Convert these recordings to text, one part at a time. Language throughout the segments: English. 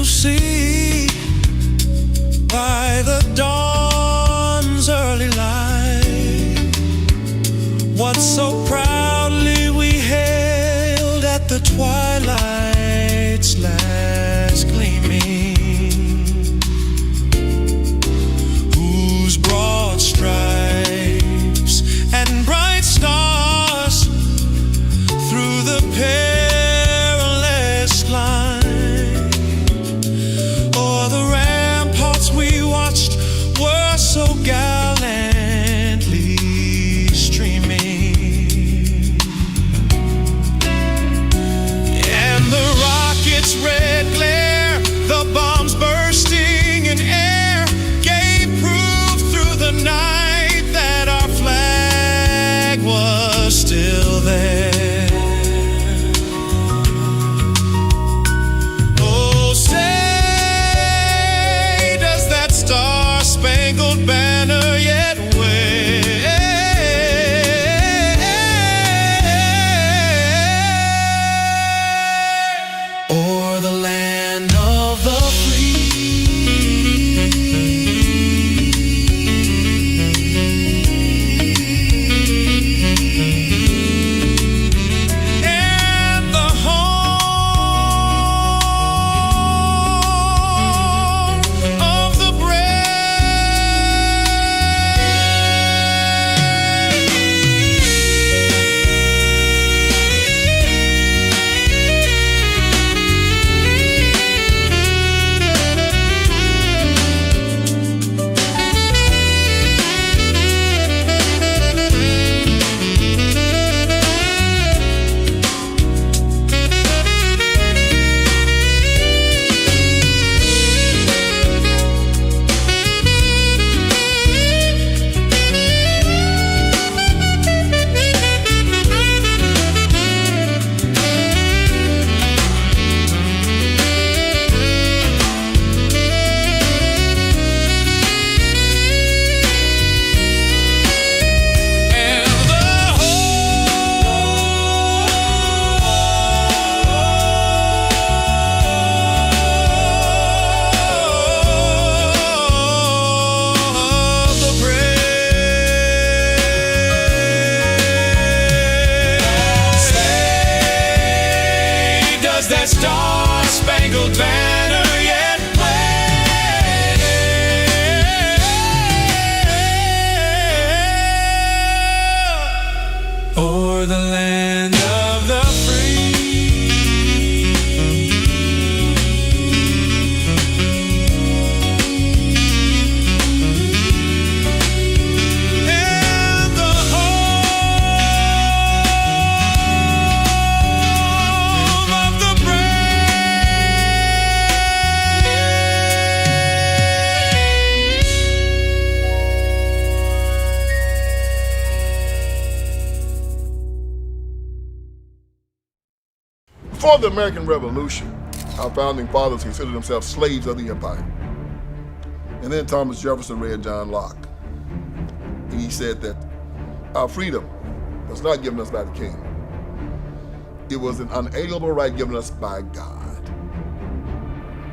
see by the dawn's early light what so proudly we hailed at the twilight's last gleaming, whose broad stripes and bright stars through the perilous climb o'er the ramparts we watched were so gallantly streaming, and the rocket's red glare, the bombs bursting in air, gave proof through the night that our flag was still there. Oh, say, does that star-spangled banner yet wave o'er the land of the and the home of the Does that star-spangled banner yet wave o'er the land of the and the home of the Before the American Revolution, our founding fathers considered themselves slaves of the empire. And then Thomas Jefferson read John Locke. And he said that our freedom was not given us by the king. It was an unalienable right given us by God.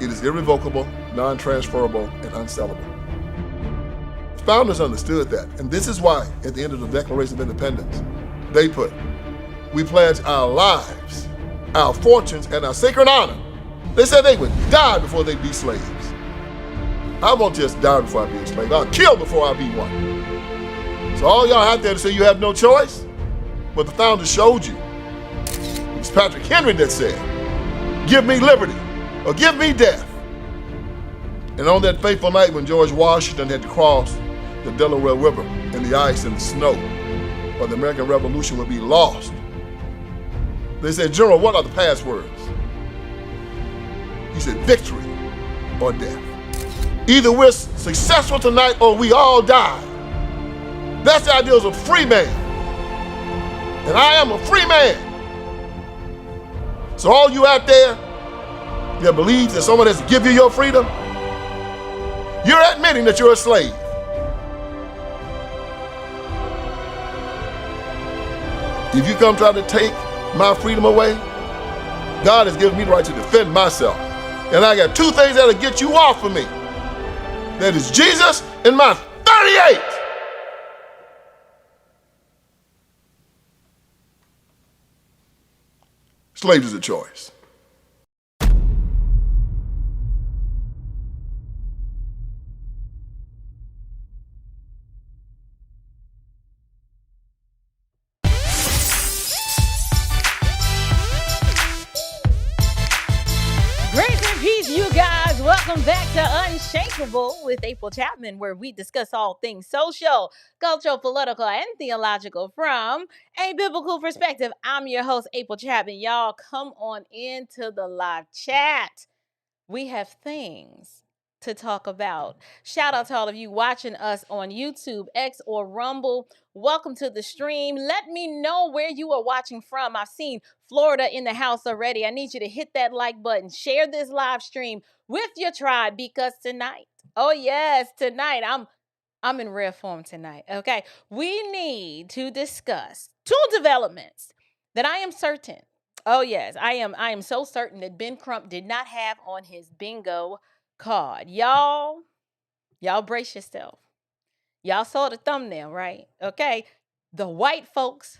It is irrevocable, non-transferable, and unsellable. The founders understood that, and this is why, at the end of the Declaration of Independence, they put, "We pledge our lives, our fortunes, and our sacred honor." They said they would die before they'd be slaves. I won't just die before I be a slave. I'll kill before I be one. So all y'all out there to say you have no choice, what the founders showed you. It's Patrick Henry that said, "Give me liberty or give me death." And on that fateful night when George Washington had to cross the Delaware River in the ice and the snow, or the American Revolution would be lost, they said, "General, what are the passwords?" He said, "Victory or death. Either we're successful tonight or we all die." That's the idea of a free man. And I am a free man. So all you out there that believes that someone has to give you your freedom, you're admitting that you're a slave. If you come try to take my freedom away, God has given me the right to defend myself And I got two things that'll get you off of me. That is Jesus and my 38. Slaves is a choice. Grace and peace, you guys. Welcome back to Unshakable with April Chapman, where we discuss all things social, cultural, political, and theological from a biblical perspective. I'm your host, April Chapman. Y'all come on into the live chat. We have things to talk about. Shout out to all of you watching us on YouTube, X, or Rumble. Welcome to the stream. Let me know where you are watching from. I've seen Florida in the house already. I need you to hit that like button. Share this live stream with your tribe because tonight, oh yes, tonight, I'm in rare form tonight, okay? We need to discuss two developments that I am certain. Oh yes, I am so certain that Ben Crump did not have on his bingo card. Y'all brace yourself. Y'all saw the thumbnail, right? Okay. The white folks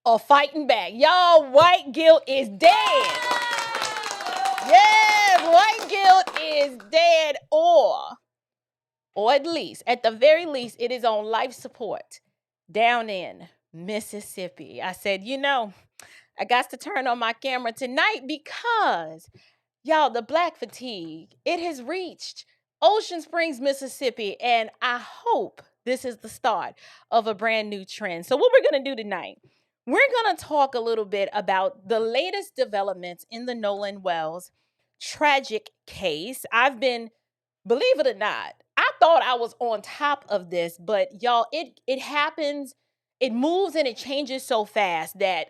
are fighting back. Y'all, white guilt is dead. Yes, white guilt is dead, or at the very least, it is on life support down in Mississippi. I said, I got to turn on my camera tonight because, y'all, the black fatigue, it has reached Ocean Springs, Mississippi, and I hope this is the start of a brand new trend. So what we're going to do tonight, we're going to talk a little bit about the latest developments in the Nolan Wells tragic case. Believe it or not, I thought I was on top of this, but y'all, it happens, it moves and it changes so fast that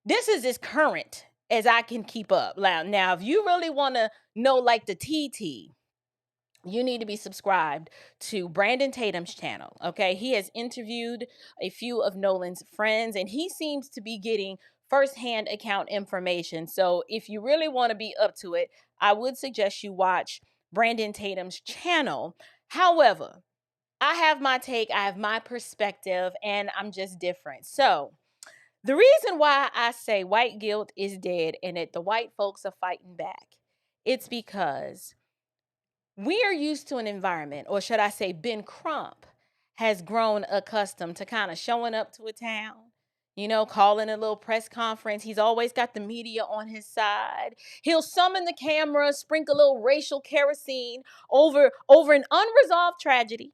this is as current as I can keep up. Now, if you really want to know like the TT, you need to be subscribed to Brandon Tatum's channel, okay? He has interviewed a few of Nolan's friends, and he seems to be getting firsthand account information. So if you really want to be up to it, I would suggest you watch Brandon Tatum's channel. However, I have my take, I have my perspective, and I'm just different. So the reason why I say white guilt is dead and that the white folks are fighting back, it's because we are used to an environment, or should I say Ben Crump has grown accustomed to kind of showing up to a town, calling a little press conference. He's always got the media on his side. He'll summon the camera, sprinkle a little racial kerosene over an unresolved tragedy,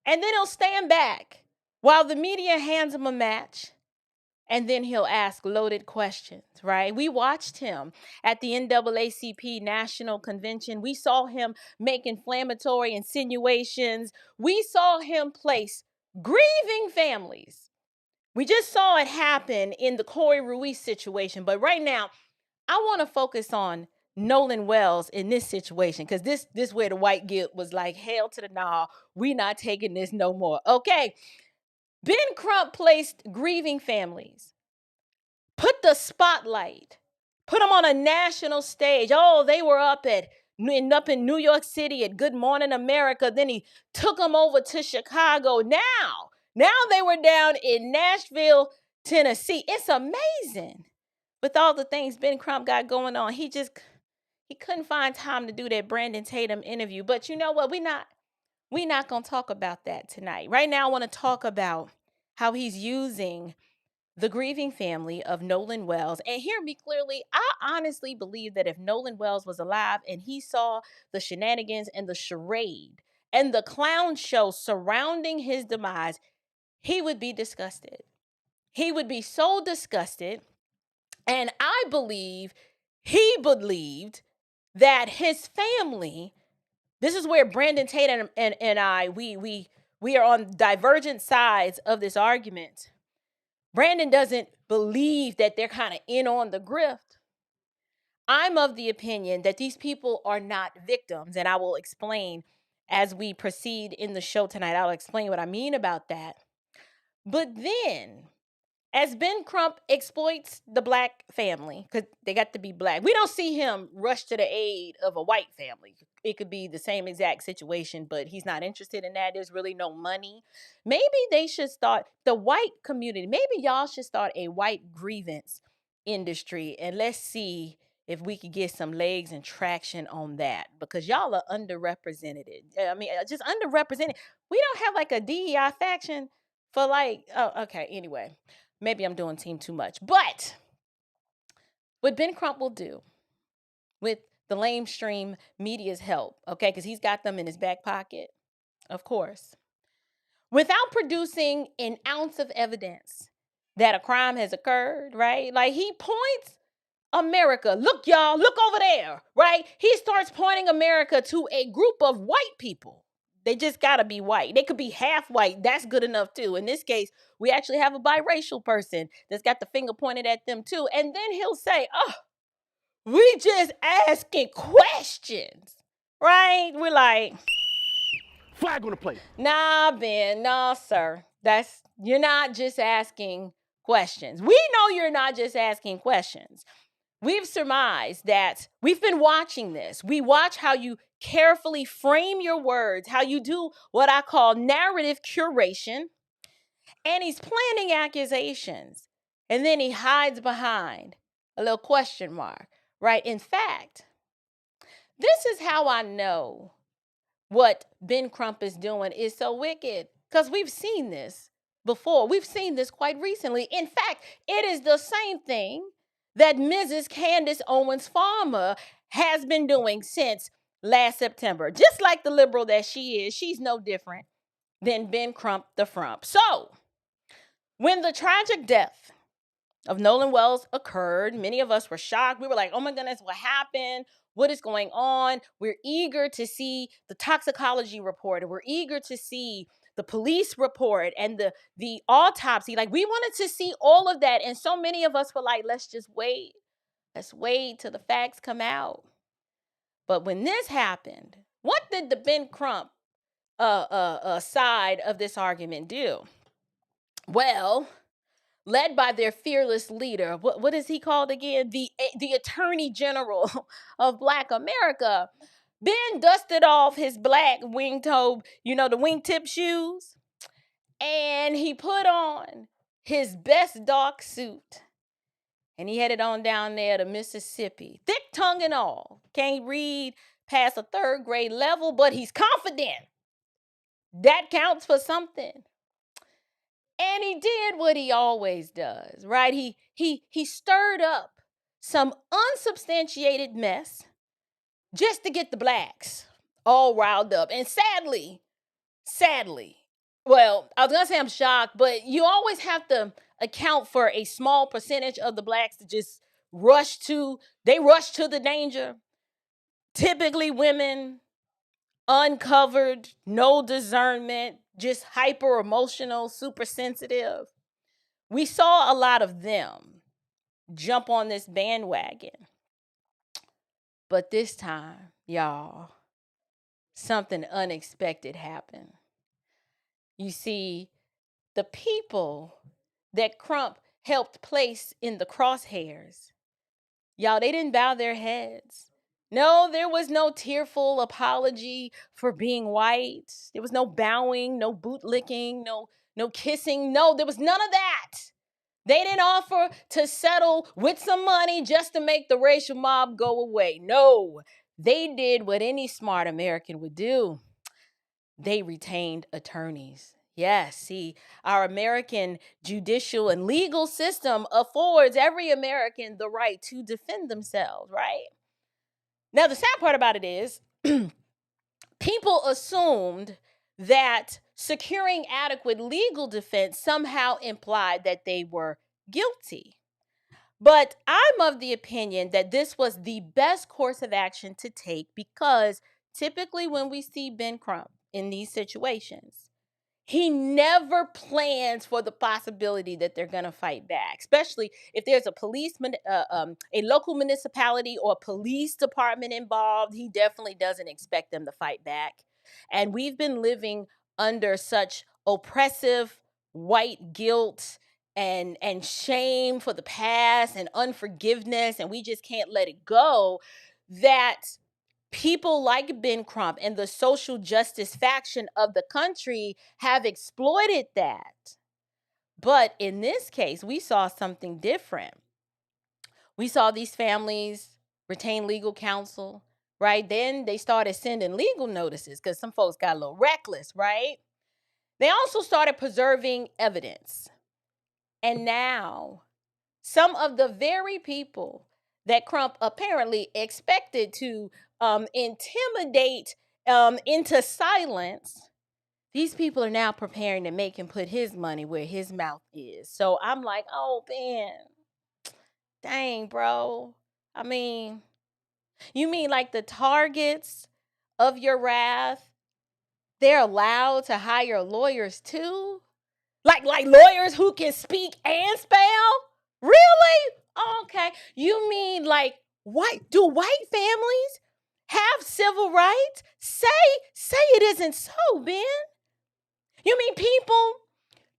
and then he'll stand back while the media hands him a match. And then he'll ask loaded questions, right? We watched him at the NAACP National Convention. We saw him make inflammatory insinuations. We saw him place grieving families. We just saw it happen in the Corey Ruiz situation. But right now, I want to focus on Nolan Wells in this situation, because this where the white guilt was like, hell to the nah, we not taking this no more. Okay. Ben Crump placed grieving families, put the spotlight, put them on a national stage. Oh, they were up in New York City at Good Morning America. Then he took them over to Chicago. Now they were down in Nashville, Tennessee. It's amazing. With all the things Ben Crump got going on, he couldn't find time to do that Brandon Tatum interview. But you know what? We're not going to talk about that tonight. Right now, I want to talk about how he's using the grieving family of Nolan Wells. And hear me clearly, I honestly believe that if Nolan Wells was alive and he saw the shenanigans and the charade and the clown show surrounding his demise, he would be disgusted. He would be so disgusted. And I believe he believed that his family, this is where Brandon Tatum and I, we are on divergent sides of this argument. Brandon doesn't believe that they're kind of in on the grift. I'm of the opinion that these people are not victims, and I will explain as we proceed in the show tonight. I'll explain what I mean about that. But then, as Ben Crump exploits the black family, because they got to be black, we don't see him rush to the aid of a white family. It could be the same exact situation, but he's not interested in that. There's really no money. Maybe they should start, the white community, maybe y'all should start a white grievance industry, and let's see if we could get some legs and traction on that, because y'all are underrepresented. I mean, just underrepresented. We don't have like a DEI faction for like, oh, okay, anyway. Maybe I'm doing team too much. But what Ben Crump will do with the lamestream media's help, okay, because he's got them in his back pocket, of course, without producing an ounce of evidence that a crime has occurred, right? Like he points America. Look, y'all, look over there, right? He starts pointing America to a group of white people. They just got to be white. They could be half white. That's good enough, too. In this case, we actually have a biracial person that's got the finger pointed at them, too. And then he'll say, oh, we just asking questions, right? We're like, flag on the plate. Nah, Ben, no, sir. You're not just asking questions. We know you're not just asking questions. We've surmised that we've been watching this. We watch how you carefully frame your words, how you do what I call narrative curation, and he's planning accusations. And then he hides behind a little question mark, right? In fact, this is how I know what Ben Crump is doing is so wicked, because we've seen this before. We've seen this quite recently. In fact, it is the same thing that Mrs. Candace Owens Farmer has been doing since last September. Just like the liberal that she is, she's no different than Ben Crump the Frump. So, when the tragic death of Nolan Wells occurred, many of us were shocked. We were like, oh my goodness, what happened? What is going on? We're eager to see the toxicology report, and we're eager to see the police report and the autopsy. Like, we wanted to see all of that. And so many of us were like, let's just wait. Let's wait till the facts come out. But when this happened, what did the Ben Crump side of this argument do? Well, led by their fearless leader, what is he called again? The Attorney General of Black America. Ben dusted off his black wing-toe, the wingtip shoes, and he put on his best dark suit, and he headed on down there to Mississippi, thick tongue and all. Can't read past a third grade level, but he's confident. That counts for something. And he did what he always does, right? He stirred up some unsubstantiated mess just to get the blacks all riled up. And sadly, well, I was going to say I'm shocked, but you always have to account for a small percentage of the blacks to just rush to the danger. Typically women, uncovered, no discernment, just hyper emotional, super sensitive. We saw a lot of them jump on this bandwagon. But this time, y'all, something unexpected happened. You see, the people that Crump helped place in the crosshairs, y'all, they didn't bow their heads. No, there was no tearful apology for being white. There was no bowing, no bootlicking, no kissing. No, there was none of that. They didn't offer to settle with some money just to make the racial mob go away. No, they did what any smart American would do. They retained attorneys. Yes, see, our American judicial and legal system affords every American the right to defend themselves, right? Now, the sad part about it is people assumed that securing adequate legal defense somehow implied that they were guilty. But I'm of the opinion that this was the best course of action to take, because typically when we see Ben Crump in these situations, he never plans for the possibility that they're going to fight back, especially if there's a local municipality or police department involved. He definitely doesn't expect them to fight back. And we've been living under such oppressive white guilt and shame for the past and unforgiveness, and we just can't let it go, that people like Ben Crump and the social justice faction of the country have exploited that. But in this case, we saw something different. We saw these families retain legal counsel, right? Then they started sending legal notices because some folks got a little reckless, right? They also started preserving evidence. And now, some of the very people that Crump apparently expected to intimidate into silence, these people are now preparing to make him put his money where his mouth is. So I'm like, oh, Ben, dang, bro. I mean, you mean like the targets of your wrath, they're allowed to hire lawyers too? Like lawyers who can speak and spell? Really? Okay. You mean like do white families have civil rights? Say it isn't so, Ben. You mean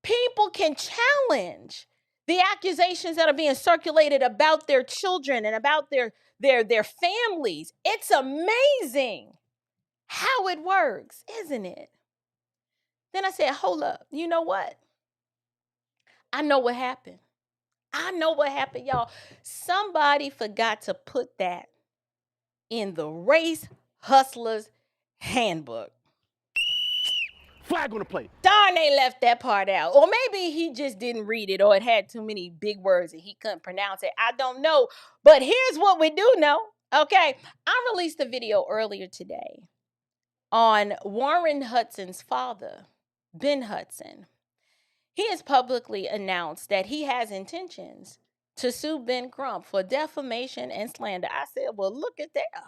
people can challenge the accusations that are being circulated about their children and about their families. It's amazing how it works, isn't it? Then I said, hold up. You know what? I know what happened. Y'all. Somebody forgot to put that in the Race Hustlers Handbook. Flag on the play. Darn, they left that part out. Or maybe he just didn't read it, or it had too many big words and he couldn't pronounce it. I don't know. But here's what we do know. Okay, I released a video earlier today on Warren Hudson's father, Ben Hudson. He has publicly announced that he has intentions to sue Ben Crump for defamation and slander. I said, well, look at that.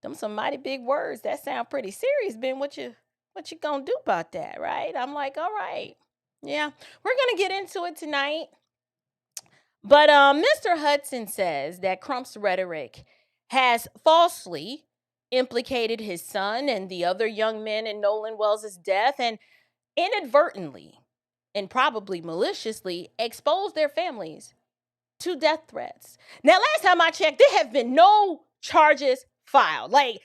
Them some mighty big words. That sound pretty serious, Ben. What you gonna do about that, right? I'm like, all right. Yeah, we're gonna get into it tonight. But Mr. Hudson says that Crump's rhetoric has falsely implicated his son and the other young men in Nolan Wells' death, and inadvertently and probably maliciously exposed their families to death threats. Now, last time I checked, there have been no charges filed. Like,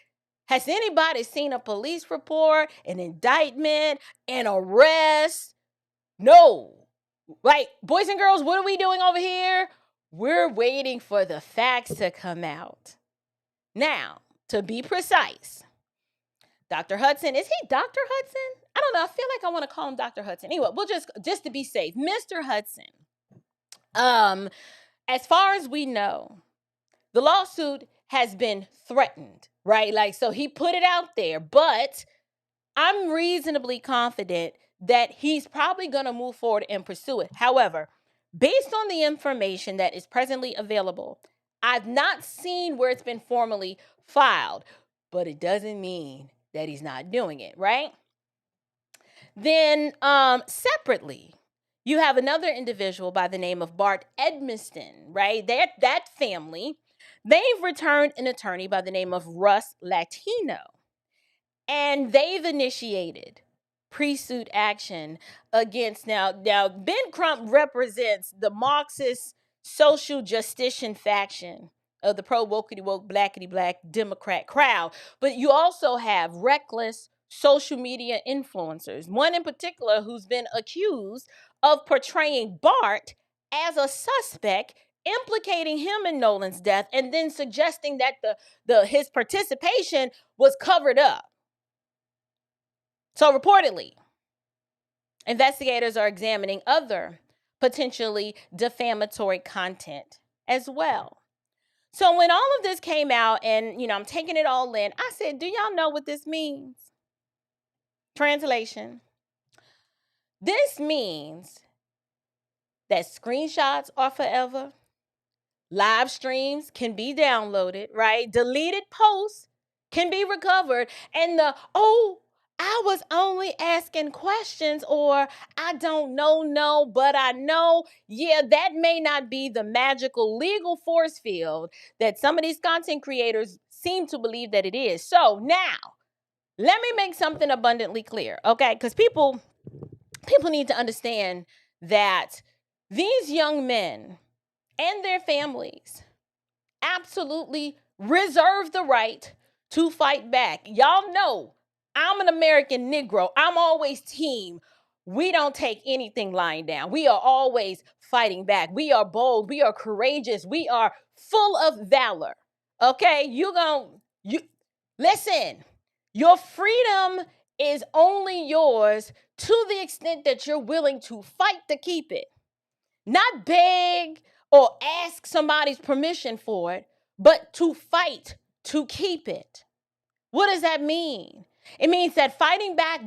has anybody seen a police report, an indictment, an arrest? No. Like, boys and girls, what are we doing over here? We're waiting for the facts to come out. Now, to be precise, Dr. Hudson, is he Dr. Hudson? I don't know. I feel like I want to call him Dr. Hudson. Anyway, we'll just to be safe, Mr. Hudson. As far as we know, the lawsuit has been threatened, right? Like, so he put it out there, but I'm reasonably confident that he's probably going to move forward and pursue it. However, based on the information that is presently available, I've not seen where it's been formally filed, but it doesn't mean that he's not doing it, right? Then separately, you have another individual by the name of Bart Edmiston, right? That family, they've returned an attorney by the name of Russ Latino, and they've initiated pre-suit action against now Ben Crump represents the Marxist social justician faction of the pro-wokety-woke, blackety-black Democrat crowd. But you also have reckless social media influencers, one in particular who's been accused of portraying Bart as a suspect, implicating him in Nolan's death, and then suggesting that his participation was covered up. So reportedly, investigators are examining other potentially defamatory content as well. So when all of this came out and, I'm taking it all in, I said, do y'all know what this means? Translation. This means that screenshots are forever. Live streams can be downloaded, right? Deleted posts can be recovered. And I was only asking questions, or I don't know, no, but I know. Yeah, that may not be the magical legal force field that some of these content creators seem to believe that it is. So now, let me make something abundantly clear, okay? Because people need to understand that These young men and their families absolutely reserve the right to fight back. Y'all know I'm an American Negro. I'm always team. We don't take anything lying down. We are always fighting back. We are bold. We are courageous. We are full of valor. Okay, you listen. Your freedom is only yours to the extent that you're willing to fight to keep it. Not beg or ask somebody's permission for it, but to fight to keep it. What does that mean? It means that fighting back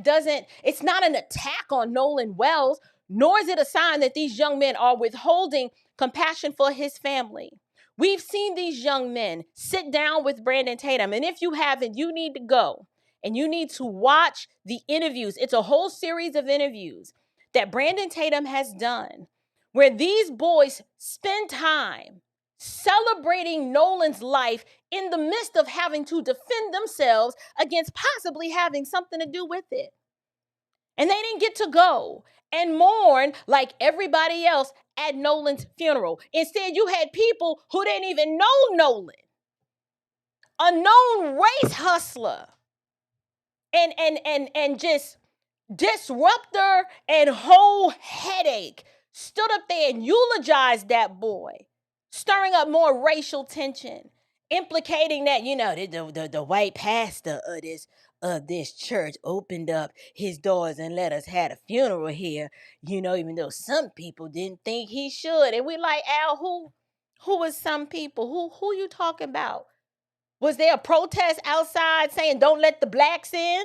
it's not an attack on Nolan Wells, nor is it a sign that these young men are withholding compassion for his family. We've seen these young men sit down with Brandon Tatum, and if you haven't, you need to go and you need to watch the interviews. It's a whole series of interviews that Brandon Tatum has done where these boys spend time celebrating Nolan's life in the midst of having to defend themselves against possibly having something to do with it. And they didn't get to go and mourn like everybody else at Nolan's funeral. Instead, you had people who didn't even know Nolan, a known race hustler, and just disruptor and whole headache, stood up there and eulogized that boy, stirring up more racial tension, implicating that, the white pastor of this church opened up his doors and let us have a funeral here, even though some people didn't think he should. And we like, Al, who was some people? Who you talking about? Was there a protest outside saying don't let the blacks in?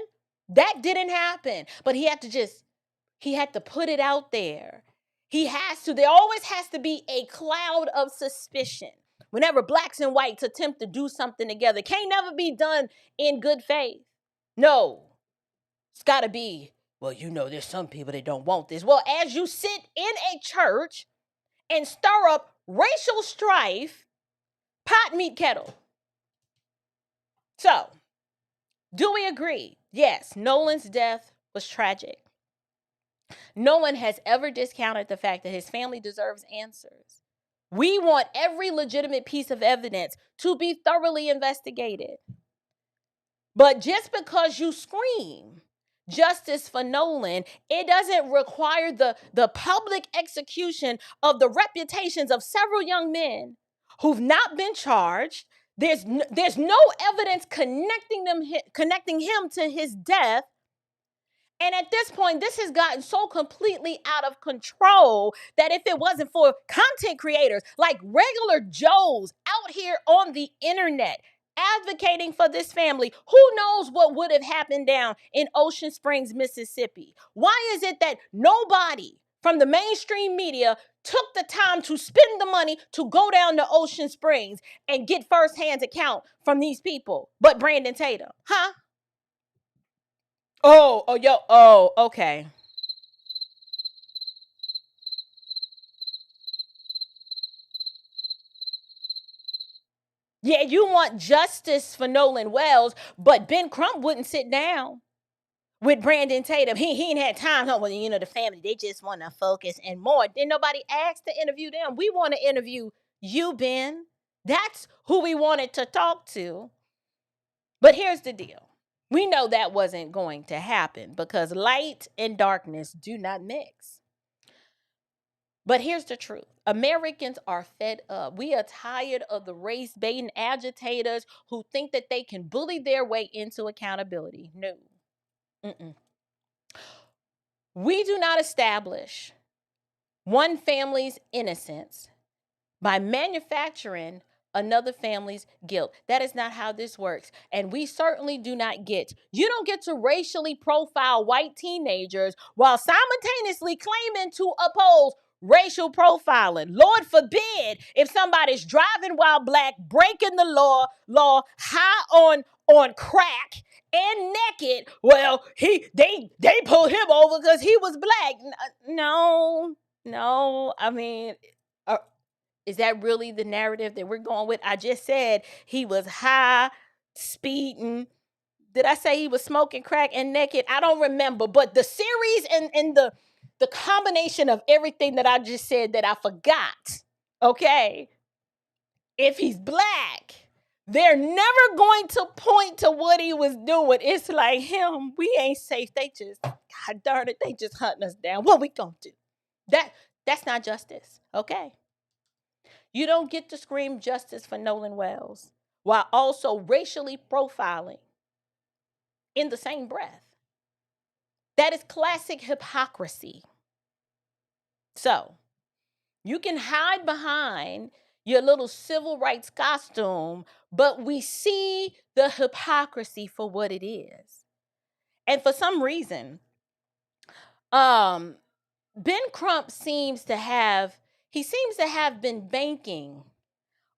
That didn't happen. But he had to put it out there. There always has to be a cloud of suspicion whenever blacks and whites attempt to do something together. It can't never be done in good faith. No, it's got to be, there's some people that don't want this. Well, as you sit in a church and stir up racial strife, pot meet kettle. So, do we agree? Yes, Nolan's death was tragic. No one has ever discounted the fact that his family deserves answers. We want every legitimate piece of evidence to be thoroughly investigated. But just because you scream justice for Nolan, it doesn't require the public execution of the reputations of several young men who've not been charged. There's no evidence connecting him to his death. And at this point, this has gotten so completely out of control that if it wasn't for content creators like regular Joes out here on the internet advocating for this family, who knows what would have happened down in Ocean Springs, Mississippi? Why is it that nobody from the mainstream media took the time to spend the money to go down to Ocean Springs and get firsthand account from these people but Brandon Tatum? Huh? Okay. Yeah, you want justice for Nolan Wells, but Ben Crump wouldn't sit down with Brandon Tatum. He ain't had time. The family, they just want to focus and more. Then nobody asked to interview them. We want to interview you, Ben. That's who we wanted to talk to. But here's the deal. We know that wasn't going to happen because light and darkness do not mix. But here's the truth. Americans are fed up. We are tired of the race-baiting agitators who think that they can bully their way into accountability. No. We do not establish one family's innocence by manufacturing another family's guilt. That is not how this works. And we certainly you don't get to racially profile white teenagers while simultaneously claiming to oppose racial profiling. Lord forbid if somebody's driving while black, breaking the law high on crack and naked. Well, they pulled him over because he was black. No. I mean, is that really the narrative that we're going with? I just said he was high, speeding. Did I say he was smoking crack and naked? I don't remember. But the series and the the combination of everything that I just said that I forgot, okay? If he's black, they're never going to point to what he was doing. It's like him, we ain't safe. They just, God darn it, they just hunting us down. What we gonna do? That's not justice, okay? You don't get to scream justice for Nolan Wells while also racially profiling in the same breath. That is classic hypocrisy. So, you can hide behind your little civil rights costume, but we see the hypocrisy for what it is. And for some reason, Ben Crump seems to have been banking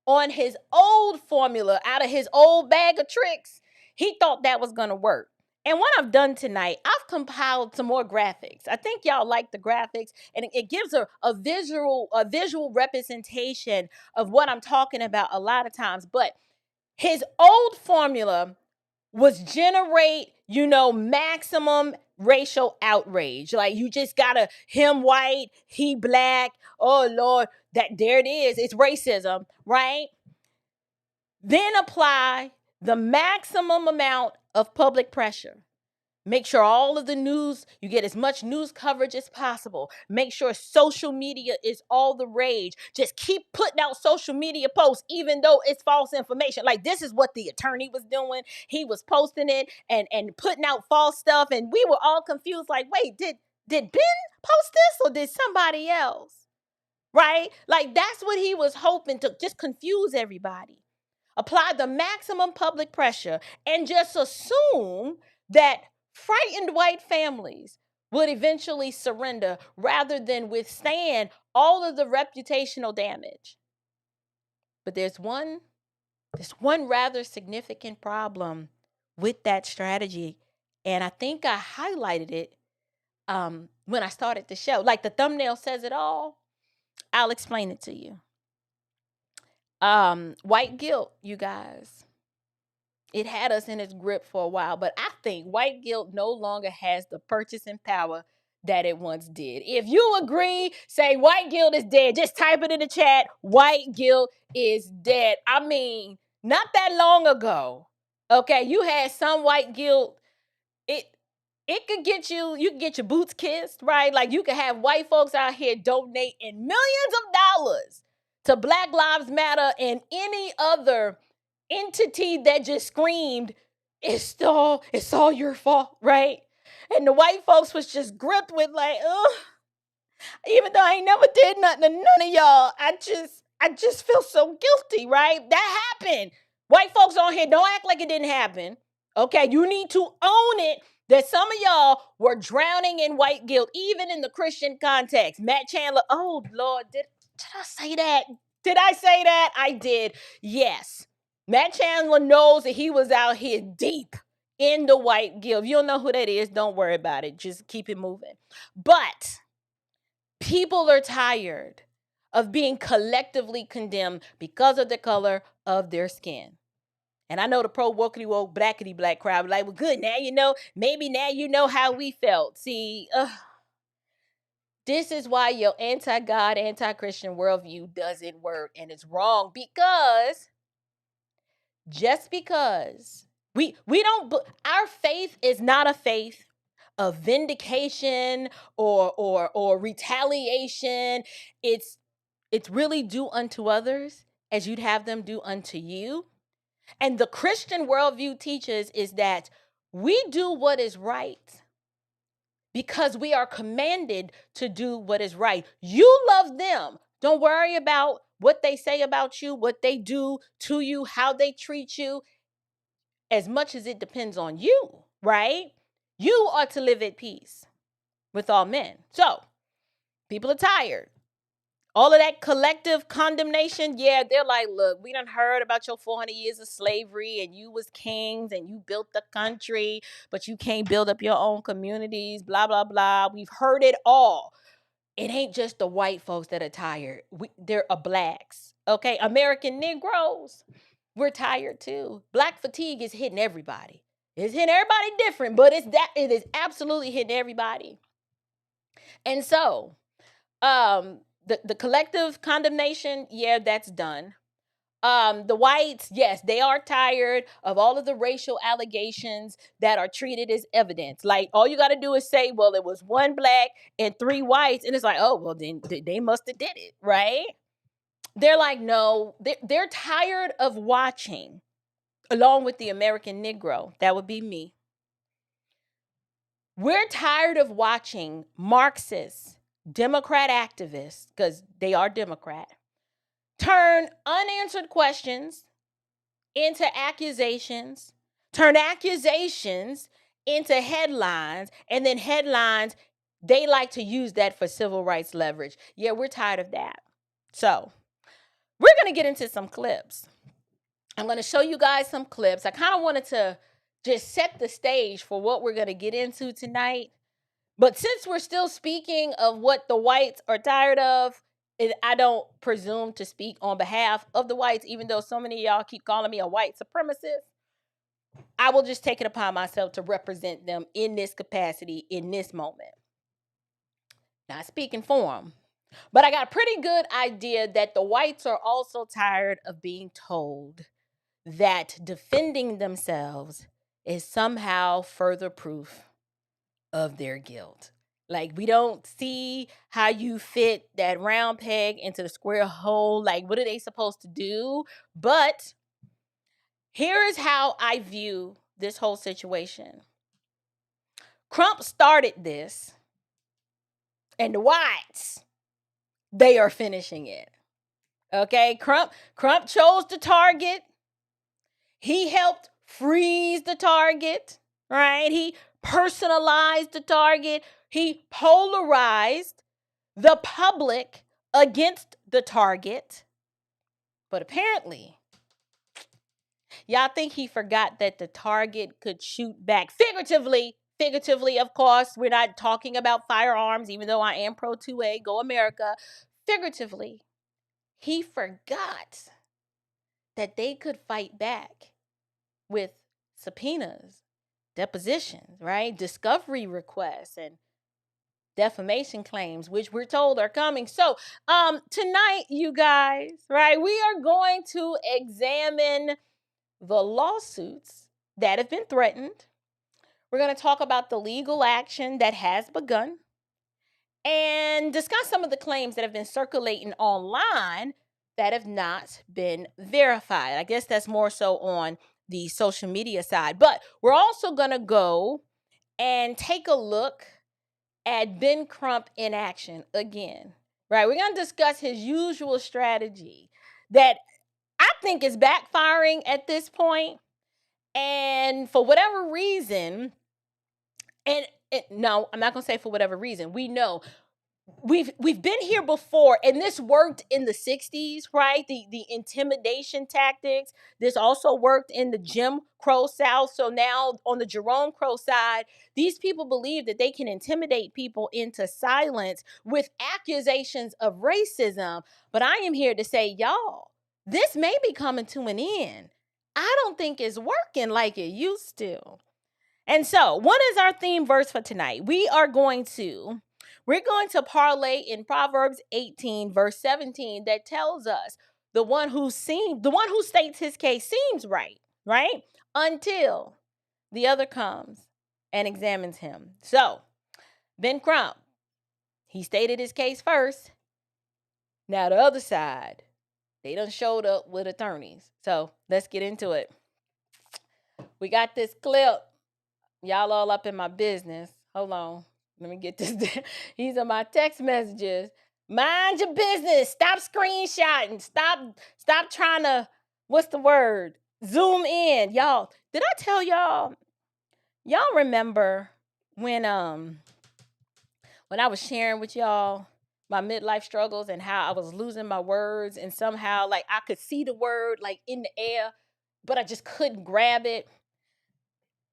on his old formula out of his old bag of tricks. He thought that was going to work. And what I've done tonight, I've compiled some more graphics. I think y'all like the graphics, and it gives a visual representation of what I'm talking about a lot of times. But his old formula was generate, maximum racial outrage. Like, you just gotta, him white, he black, oh Lord, there it is. It's racism, right? Then apply the maximum amount of public pressure. Make sure all of the news, you get as much news coverage as possible. Make sure social media is all the rage. Just keep putting out social media posts, even though it's false information. Like, this is what the attorney was doing. He was posting it and putting out false stuff. And we were all confused, like, wait, did Ben post this or did somebody else? Right? Like, that's what he was hoping to just confuse everybody. Apply the maximum public pressure and just assume that frightened white families would eventually surrender rather than withstand all of the reputational damage. But there's one rather significant problem with that strategy. And I think I highlighted it when I started the show. Like, the thumbnail says it all. I'll explain it to you. White guilt, you guys. It had us in its grip for a while, but I think white guilt no longer has the purchasing power that it once did. If you agree, say white guilt is dead. Just type it in the chat. White guilt is dead. I mean, not that long ago, okay, you had some white guilt. It could get you can get your boots kissed, right? Like, you could have white folks out here donating millions of dollars to Black Lives Matter and any other entity that just screamed, it's all your fault, right? And the white folks was just gripped with like, even though I ain't never did nothing to none of y'all, I just feel so guilty, right? That happened. White folks on here, don't act like it didn't happen. Okay, you need to own it that some of y'all were drowning in white guilt, even in the Christian context. Matt Chandler, oh Lord, did I say that? Did I say that? I did. Yes. Matt Chandler knows that he was out here deep in the white guilt. If you don't know who that is, don't worry about it. Just keep it moving. But people are tired of being collectively condemned because of the color of their skin. And I know the pro-wokity woke blackity black crowd be like, well, good, now you know, maybe now you know how we felt. See, this is why your anti-God, anti-Christian worldview doesn't work, and it's wrong, because just because we don't, our faith is not a faith of vindication or retaliation. It's really do unto others as you'd have them do unto you. And the Christian worldview teaches is that we do what is right because we are commanded to do what is right. You love them. Don't worry about what they say about you, what they do to you, how they treat you, as much as it depends on you, right? You are to live at peace with all men. So, people are tired. All of that collective condemnation, yeah, they're like, look, we done heard about your 400 years of slavery and you was kings and you built the country, but you can't build up your own communities, blah, blah, blah. We've heard it all. It ain't just the white folks that are tired. There are blacks, okay? American Negroes, we're tired too. Black fatigue is hitting everybody. It's hitting everybody different, but it is absolutely hitting everybody. And so, the collective condemnation, yeah, that's done. The whites, yes, they are tired of all of the racial allegations that are treated as evidence. Like, all you got to do is say, well, it was 1 black and 3 whites, and it's like, oh, well, then they must have did it, right? They're like, no, they're tired of watching, along with the American Negro, that would be me. We're tired of watching Marxists, Democrat activists, because they are Democrat, turn unanswered questions into accusations, turn accusations into headlines, and then headlines, they like to use that for civil rights leverage. Yeah, we're tired of that. So we're going to get into some clips. I'm going to show you guys some clips. I kind of wanted to just set the stage for what we're going to get into tonight. But since we're still speaking of what the whites are tired of, I don't presume to speak on behalf of the whites, even though so many of y'all keep calling me a white supremacist. I will just take it upon myself to represent them in this capacity, in this moment. Not speaking for them. But I got a pretty good idea that the whites are also tired of being told that defending themselves is somehow further proof of their guilt. Like, we don't see how you fit that round peg into the square hole. Like, what are they supposed to do? But here is how I view this whole situation. Crump started this, and the whites, they are finishing it. Okay, Crump chose the target. He helped freeze the target, right? He personalized the target. He polarized the public against the target. But apparently, y'all think he forgot that the target could shoot back figuratively. Figuratively, of course, we're not talking about firearms, even though I am pro 2A, go America. Figuratively, he forgot that they could fight back with subpoenas, depositions, right? Discovery requests and defamation claims, which we're told are coming. So tonight, you guys, right, we are going to examine the lawsuits that have been threatened. We're going to talk about the legal action that has begun and discuss some of the claims that have been circulating online that have not been verified. I guess that's more so on the social media side. But we're also going to go and take a look at Ben Crump in action again, right? We're going to discuss his usual strategy that I think is backfiring at this point. And for whatever reason, no, I'm not going to say for whatever reason. We know we've been here before, and this worked in the 60s, right? The intimidation tactics. This also worked in the Jim Crow South. So now on the Jerome Crow side, these people believe that they can intimidate people into silence with accusations of racism. But I am here to say, y'all, this may be coming to an end. I don't think it's working like it used to. And so, what is our theme verse for tonight? We're going to parlay in Proverbs 18, verse 17, that tells us the one who states his case seems right? Until the other comes and examines him. So, Ben Crump, he stated his case first. Now the other side, they done showed up with attorneys. So let's get into it. We got this clip. Y'all all up in my business. Hold on. Let me get this. These are my text messages. Mind your business. Stop screenshotting. Stop trying to, what's the word? Zoom in. Y'all, did I tell y'all? Y'all remember when I was sharing with y'all my midlife struggles and how I was losing my words, and somehow like I could see the word like in the air, but I just couldn't grab it.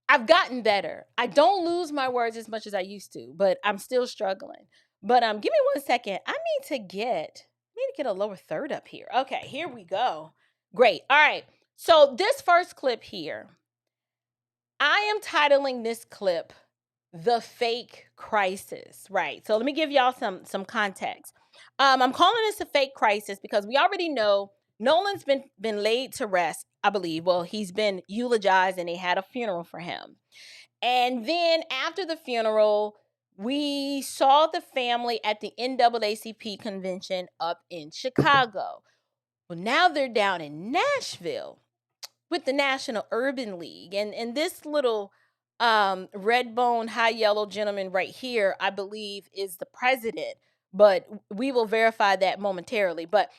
I've gotten better. I don't lose my words as much as I used to, but I'm still struggling. But give me 1 second. I need to get a lower third up here. Okay, here we go. Great. All right. So this first clip here, I am titling this clip, the fake crisis, right? So let me give y'all some context. I'm calling this a fake crisis because we already know Nolan's been laid to rest, I believe. Well, he's been eulogized and they had a funeral for him. And then after the funeral, we saw the family at the NAACP convention up in Chicago. Well, now they're down in Nashville with the National Urban League. And this little red bone high yellow gentleman right here, I believe, is the president. But we will verify that momentarily. But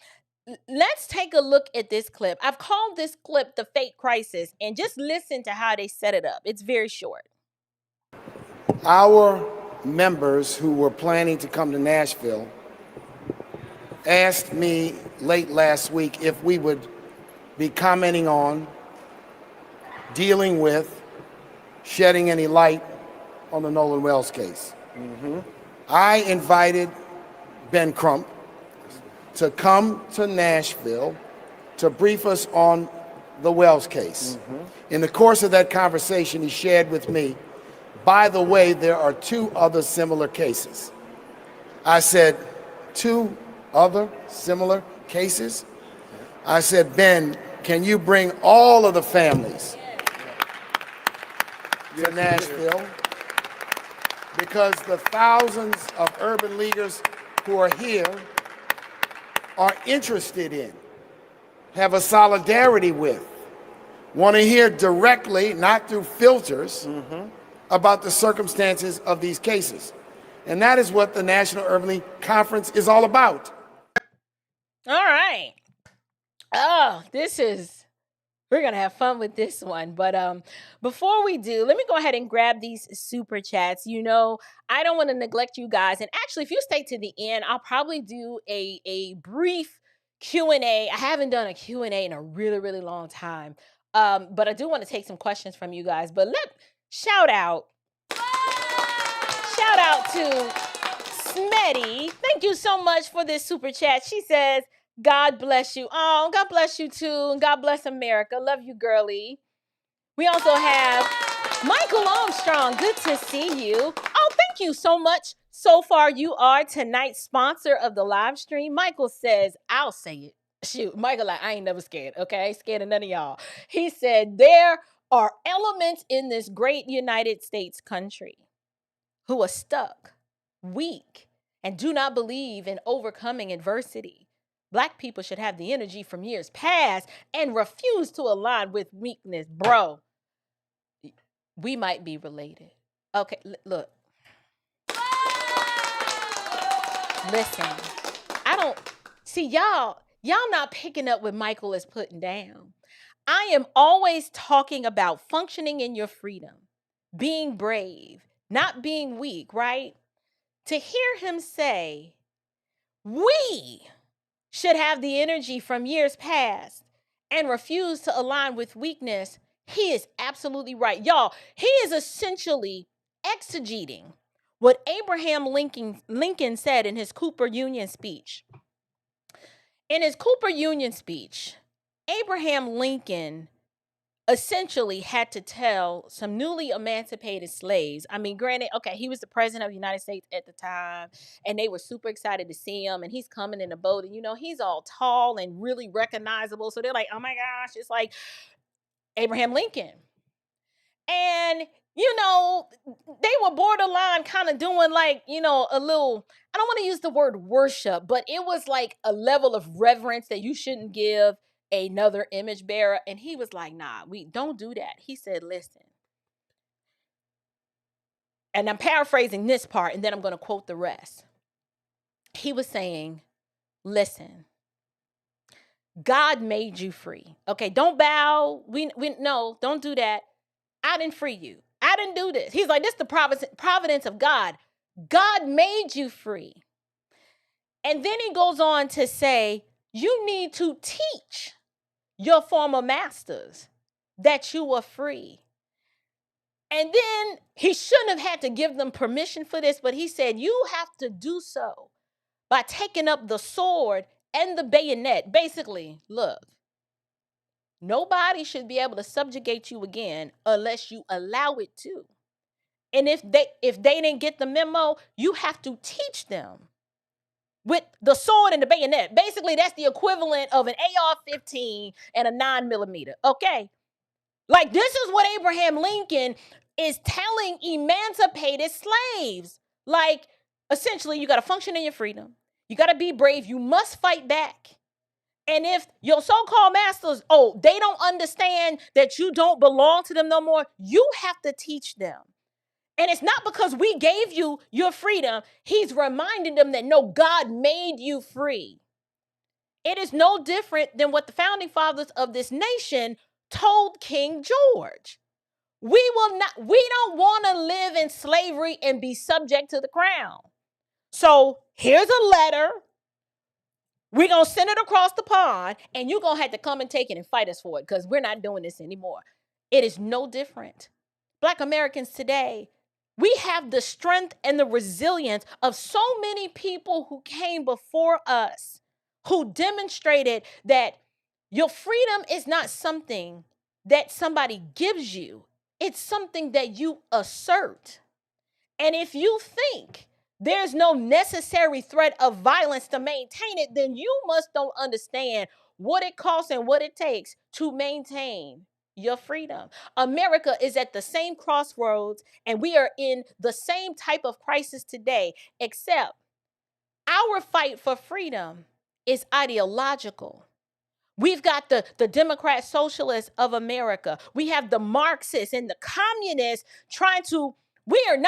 let's take a look at this clip. I've called this clip the fake crisis, and just listen to how they set it up. It's very short. Our members who were planning to come to Nashville asked me late last week if we would be commenting on, dealing with, shedding any light on the Nolan Wells case. I invited Ben Crump to come to Nashville to brief us on the Wells case. In the course of that conversation, he shared with me, by the way, there are 2 other similar cases. I said, 2 other similar cases? I said, Ben, can you bring all of the families to Nashville? Because the thousands of urban leaguers who are here are interested in, have a solidarity with, want to hear directly, not through filters, about the circumstances of these cases. And that is what the National Urban League Conference is all about. All right. Oh, we're going to have fun with this one. But before we do, let me go ahead and grab these super chats. You know, I don't want to neglect you guys. And actually, if you stay to the end, I'll probably do a brief Q&A. I haven't done a Q&A in a really, really long time. But I do want to take some questions from you guys. But shout out to Smetty. Thank you so much for this super chat. She says, God bless you. Oh, God bless you too. And God bless America. Love you, girly. We also have Michael Armstrong. Good to see you. Oh, thank you so much. So far, you are tonight's sponsor of the live stream. Michael says, I'll say it. Shoot, Michael, I ain't never scared, okay? I ain't scared of none of y'all. He said, there are elements in this great United States country who are stuck, weak, and do not believe in overcoming adversity. Black people should have the energy from years past and refuse to align with weakness. Bro, we might be related. Okay, look. Listen, y'all not picking up what Michael is putting down. I am always talking about functioning in your freedom, being brave, not being weak, right? To hear him say, we should have the energy from years past and refuse to align with weakness, he is absolutely right. Y'all, he is essentially exegeting what Abraham Lincoln said in his Cooper Union speech. In his Cooper Union speech, Abraham Lincoln essentially had to tell some newly emancipated slaves. I mean, granted, okay, he was the president of the United States at the time, and they were super excited to see him, and he's coming in a boat, and, you know, he's all tall and really recognizable. So they're like, oh my gosh, it's like Abraham Lincoln. And, you know, they were borderline kind of doing like, you know, a little, I don't want to use the word worship, but it was like a level of reverence that you shouldn't give another image bearer. And he was like, nah, we don't do that. He said, listen. And I'm paraphrasing this part, and then I'm going to quote the rest. He was saying, listen, God made you free. Okay, don't bow. No, don't do that. I didn't free you. I didn't do this. He's like, this is the providence of God. God made you free. And then he goes on to say, you need to teach your former masters that you were free. And then he shouldn't have had to give them permission for this, but he said, you have to do so by taking up the sword and the bayonet. Basically, look, nobody should be able to subjugate you again unless you allow it to. And if they didn't get the memo, you have to teach them with the sword and the bayonet. Basically, that's the equivalent of an AR-15 and a 9mm. Okay? Like, this is what Abraham Lincoln is telling emancipated slaves. Like, essentially, you got to function in your freedom. You got to be brave. You must fight back. And if your so-called masters, they don't understand that you don't belong to them no more, you have to teach them. And it's not because we gave you your freedom. He's reminding them that, no, God made you free. It is no different than what the founding fathers of this nation told King George. We don't want to live in slavery and be subject to the crown. So here's a letter. We're going to send it across the pond, and you're going to have to come and take it and fight us for it, because we're not doing this anymore. It is no different. Black Americans today, we have the strength and the resilience of so many people who came before us, who demonstrated that your freedom is not something that somebody gives you. It's something that you assert. And if you think there's no necessary threat of violence to maintain it, then you must don't understand what it costs and what it takes to maintain your freedom. America is at the same crossroads, and we are in the same type of crisis today, except our fight for freedom is ideological. We've got the Democrat Socialists of America. We have the Marxists and the communists we are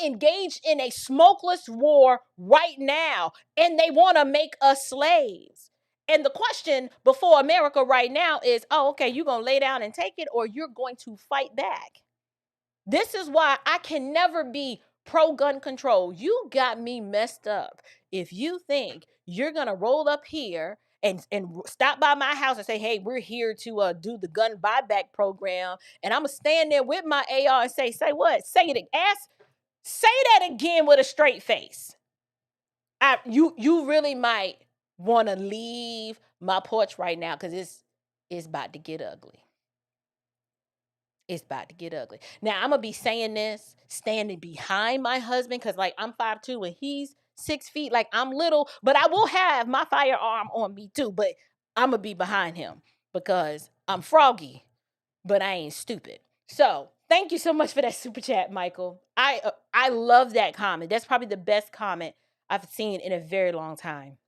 engaged in a smokeless war right now, and they want to make us slaves. And the question before America right now is, okay, you're going to lay down and take it, or you're going to fight back. This is why I can never be pro-gun control. You got me messed up if you think you're going to roll up here and stop by my house and say, hey, we're here to do the gun buyback program. And I'm going to stand there with my AR and say what? Say that again with a straight face. You really might want to leave my porch right now, because it's about to get ugly. It's about to get ugly. Now, I'm going to be saying this standing behind my husband, because, like, I'm 5'2" and he's 6 feet. Like, I'm little, but I will have my firearm on me too. But I'm going to be behind him because I'm froggy, but I ain't stupid. So thank you so much for that super chat, Michael. I love that comment. That's probably the best comment I've seen in a very long time.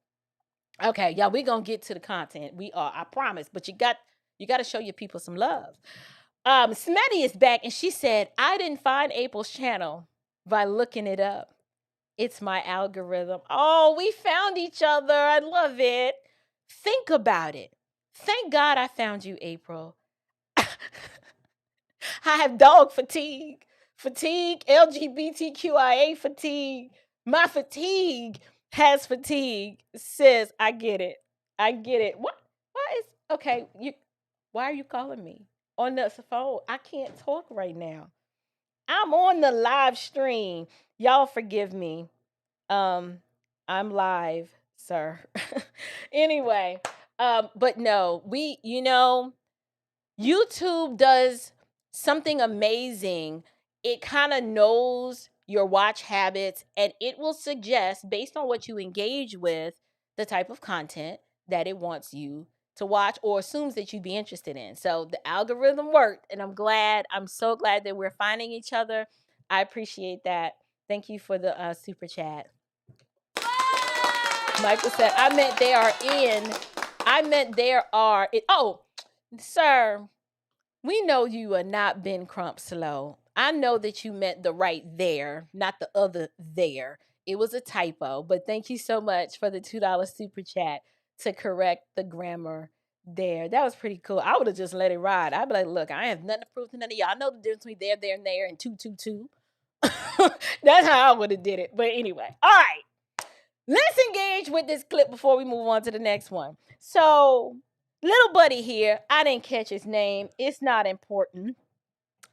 Okay, y'all, we're going to get to the content. We are, I promise. But you got to show your people some love. Smetty is back, and she said, I didn't find April's channel by looking it up. It's my algorithm. Oh, we found each other. I love it. Think about it. Thank God I found you, April. I have dog fatigue, LGBTQIA fatigue. My fatigue has fatigue. Sis, I get it. What? Okay, why are you calling me on the phone? I can't talk right now. I'm on the live stream. Y'all forgive me. I'm live, sir. Anyway, but no, YouTube does something amazing. It kind of knows your watch habits, and it will suggest, based on what you engage with, the type of content that it wants you to watch or assumes that you'd be interested in. So the algorithm worked, and I'm so glad that we're finding each other. I appreciate that. Thank you for the super chat. Michael said, I meant there are. Oh, sir, we know you are not Ben Crump slow. I know that you meant the right there, not the other there. It was a typo, but thank you so much for the $2 super chat to correct the grammar there. That was pretty cool. I would have just let it ride. I'd be like, look, I have nothing to prove to none of y'all. I know the difference between there, and there, and 222. That's how I would have did it. But anyway, all right. Let's engage with this clip before we move on to the next one. So, little buddy here, I didn't catch his name. It's not important.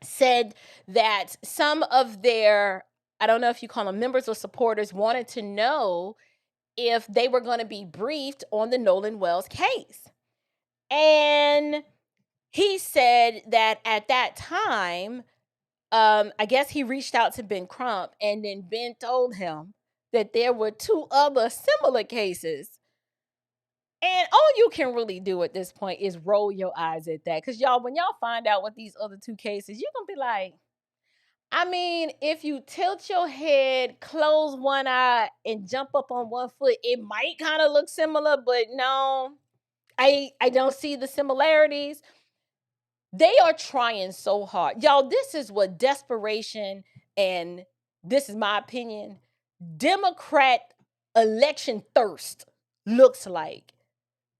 Said that some of their, I don't know if you call them members or supporters, wanted to know if they were going to be briefed on the Nolan Wells case. And he said that at that time, I guess he reached out to Ben Crump, and then Ben told him that there were 2 other similar cases. And all you can really do at this point is roll your eyes at that. Because y'all, when y'all find out what these other 2 cases, you're going to be like, I mean, if you tilt your head, close one eye, and jump up on one foot, it might kind of look similar, but no, I don't see the similarities. They are trying so hard. Y'all, this is what desperation, and this is my opinion, Democrat election thirst looks like.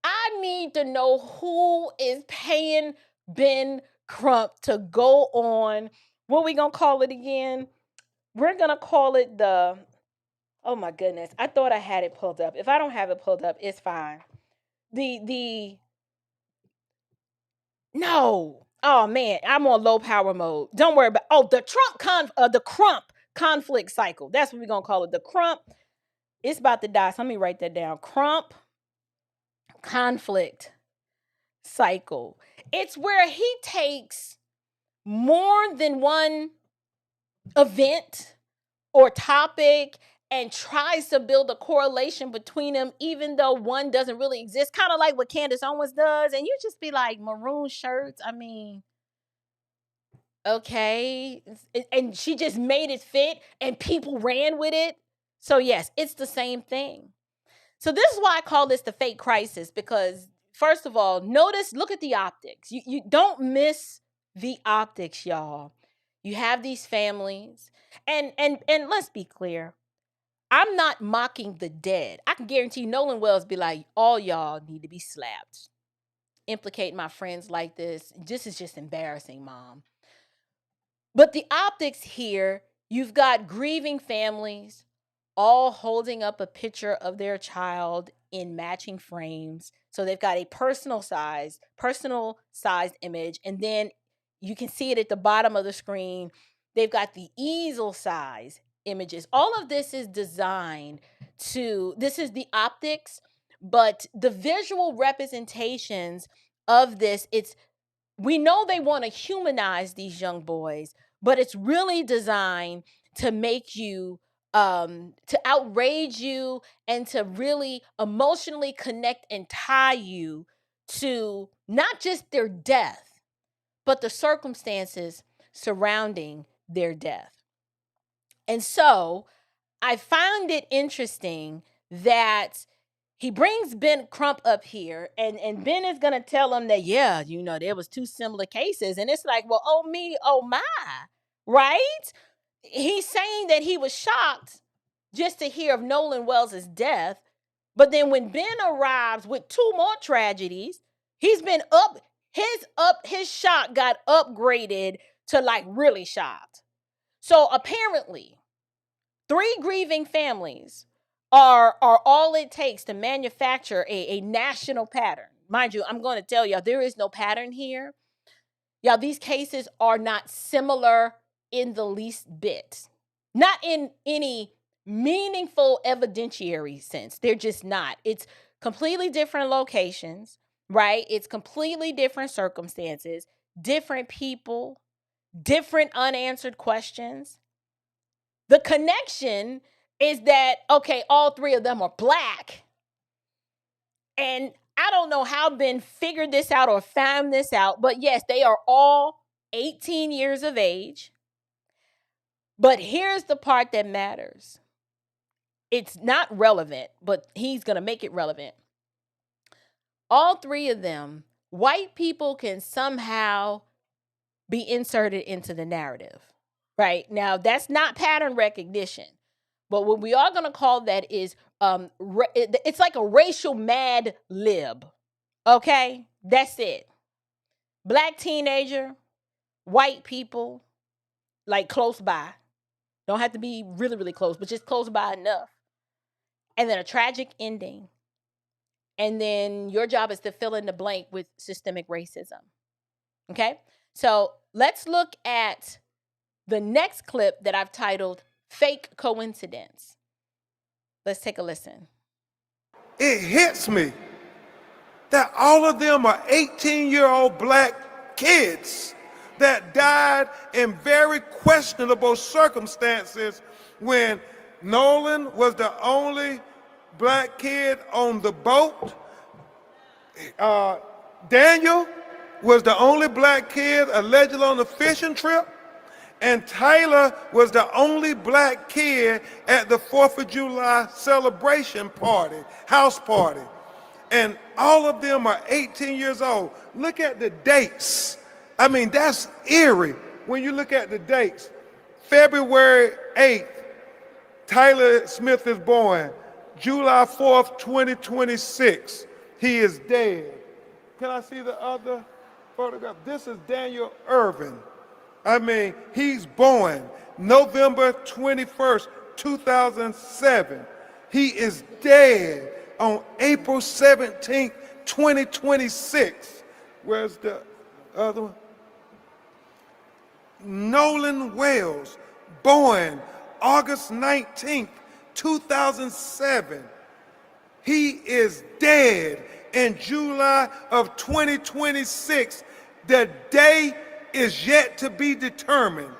I need to know who is paying Ben Crump to go on, what we gonna call it again? We're gonna call it the, oh my goodness, I thought I had it pulled up. If I don't have it pulled up, it's fine. No. Oh man, I'm on low power mode. Don't worry about, the Crump conflict cycle. That's what we're gonna call it. The Crump, it's about to die. So let me write that down. Crump conflict cycle. It's where he takes more than one event or topic and tries to build a correlation between them, even though one doesn't really exist. Kind of like what Candace Owens does. And you just be like, maroon shirts. I mean, okay. And she just made it fit and people ran with it. So yes, it's the same thing. So this is why I call this the fake crisis, because first of all, look at the optics. You don't miss the optics, y'all. You have these families, and let's be clear. I'm not mocking the dead. I can guarantee Nolan Wells be like, all y'all need to be slapped. Implicate my friends like this. This is just embarrassing, Mom. But the optics here, you've got grieving families all holding up a picture of their child in matching frames. So they've got a personal sized image. And then you can see it at the bottom of the screen. They've got the easel size images. All of this is designed this is the optics, but the visual representations of this, we know they want to humanize these young boys, but it's really designed to make you to outrage you and to really emotionally connect and tie you to not just their death, but the circumstances surrounding their death. And so I found it interesting that he brings Ben Crump up here, and Ben is going to tell him that, yeah, there was 2 similar cases. And it's like, well, oh me, oh my, right? He's saying that he was shocked just to hear of Nolan Wells' death. But then when Ben arrives with 2 more tragedies, he's been his shock got upgraded to like really shocked. So apparently 3 grieving families are all it takes to manufacture a national pattern. Mind you, I'm going to tell y'all, there is no pattern here. Y'all, these cases are not similar in the least bit. Not in any meaningful evidentiary sense. They're just not. It's completely different locations, right? It's completely different circumstances, different people, different unanswered questions. The connection is that, okay, all 3 of them are Black. And I don't know how Ben figured this out or found this out, but yes, they are all 18 years of age. But here's the part that matters. It's not relevant, but he's going to make it relevant. All 3 of them, white people can somehow be inserted into the narrative, right? Now, that's not pattern recognition. But what we are going to call that is, it's like a racial Mad Lib. Okay? That's it. Black teenager, white people, like close by. Don't have to be really, really close, but just close by enough. And then a tragic ending. And then your job is to fill in the blank with systemic racism. Okay? So let's look at the next clip that I've titled Fake Coincidence. Let's take a listen. It hits me that all of them are 18-year-old Black kids that died in very questionable circumstances when Nolan was the only black kid on the boat. Daniel was the only black kid allegedly on the fishing trip. And Tyler was the only black kid at the 4th of July celebration party, house party. And all of them are 18 years old. Look at the dates. I mean, that's eerie when you look at the dates. February 8th, Tyler Smith is born. July 4th, 2026, he is dead. Can I see the other photograph? This is Daniel Irvin. I mean, he's born November 21st, 2007. He is dead on April 17th, 2026. Where's the other one? Nolan Wells, born August 19th, 2007. He is dead in July of 2026. The day is yet to be determined.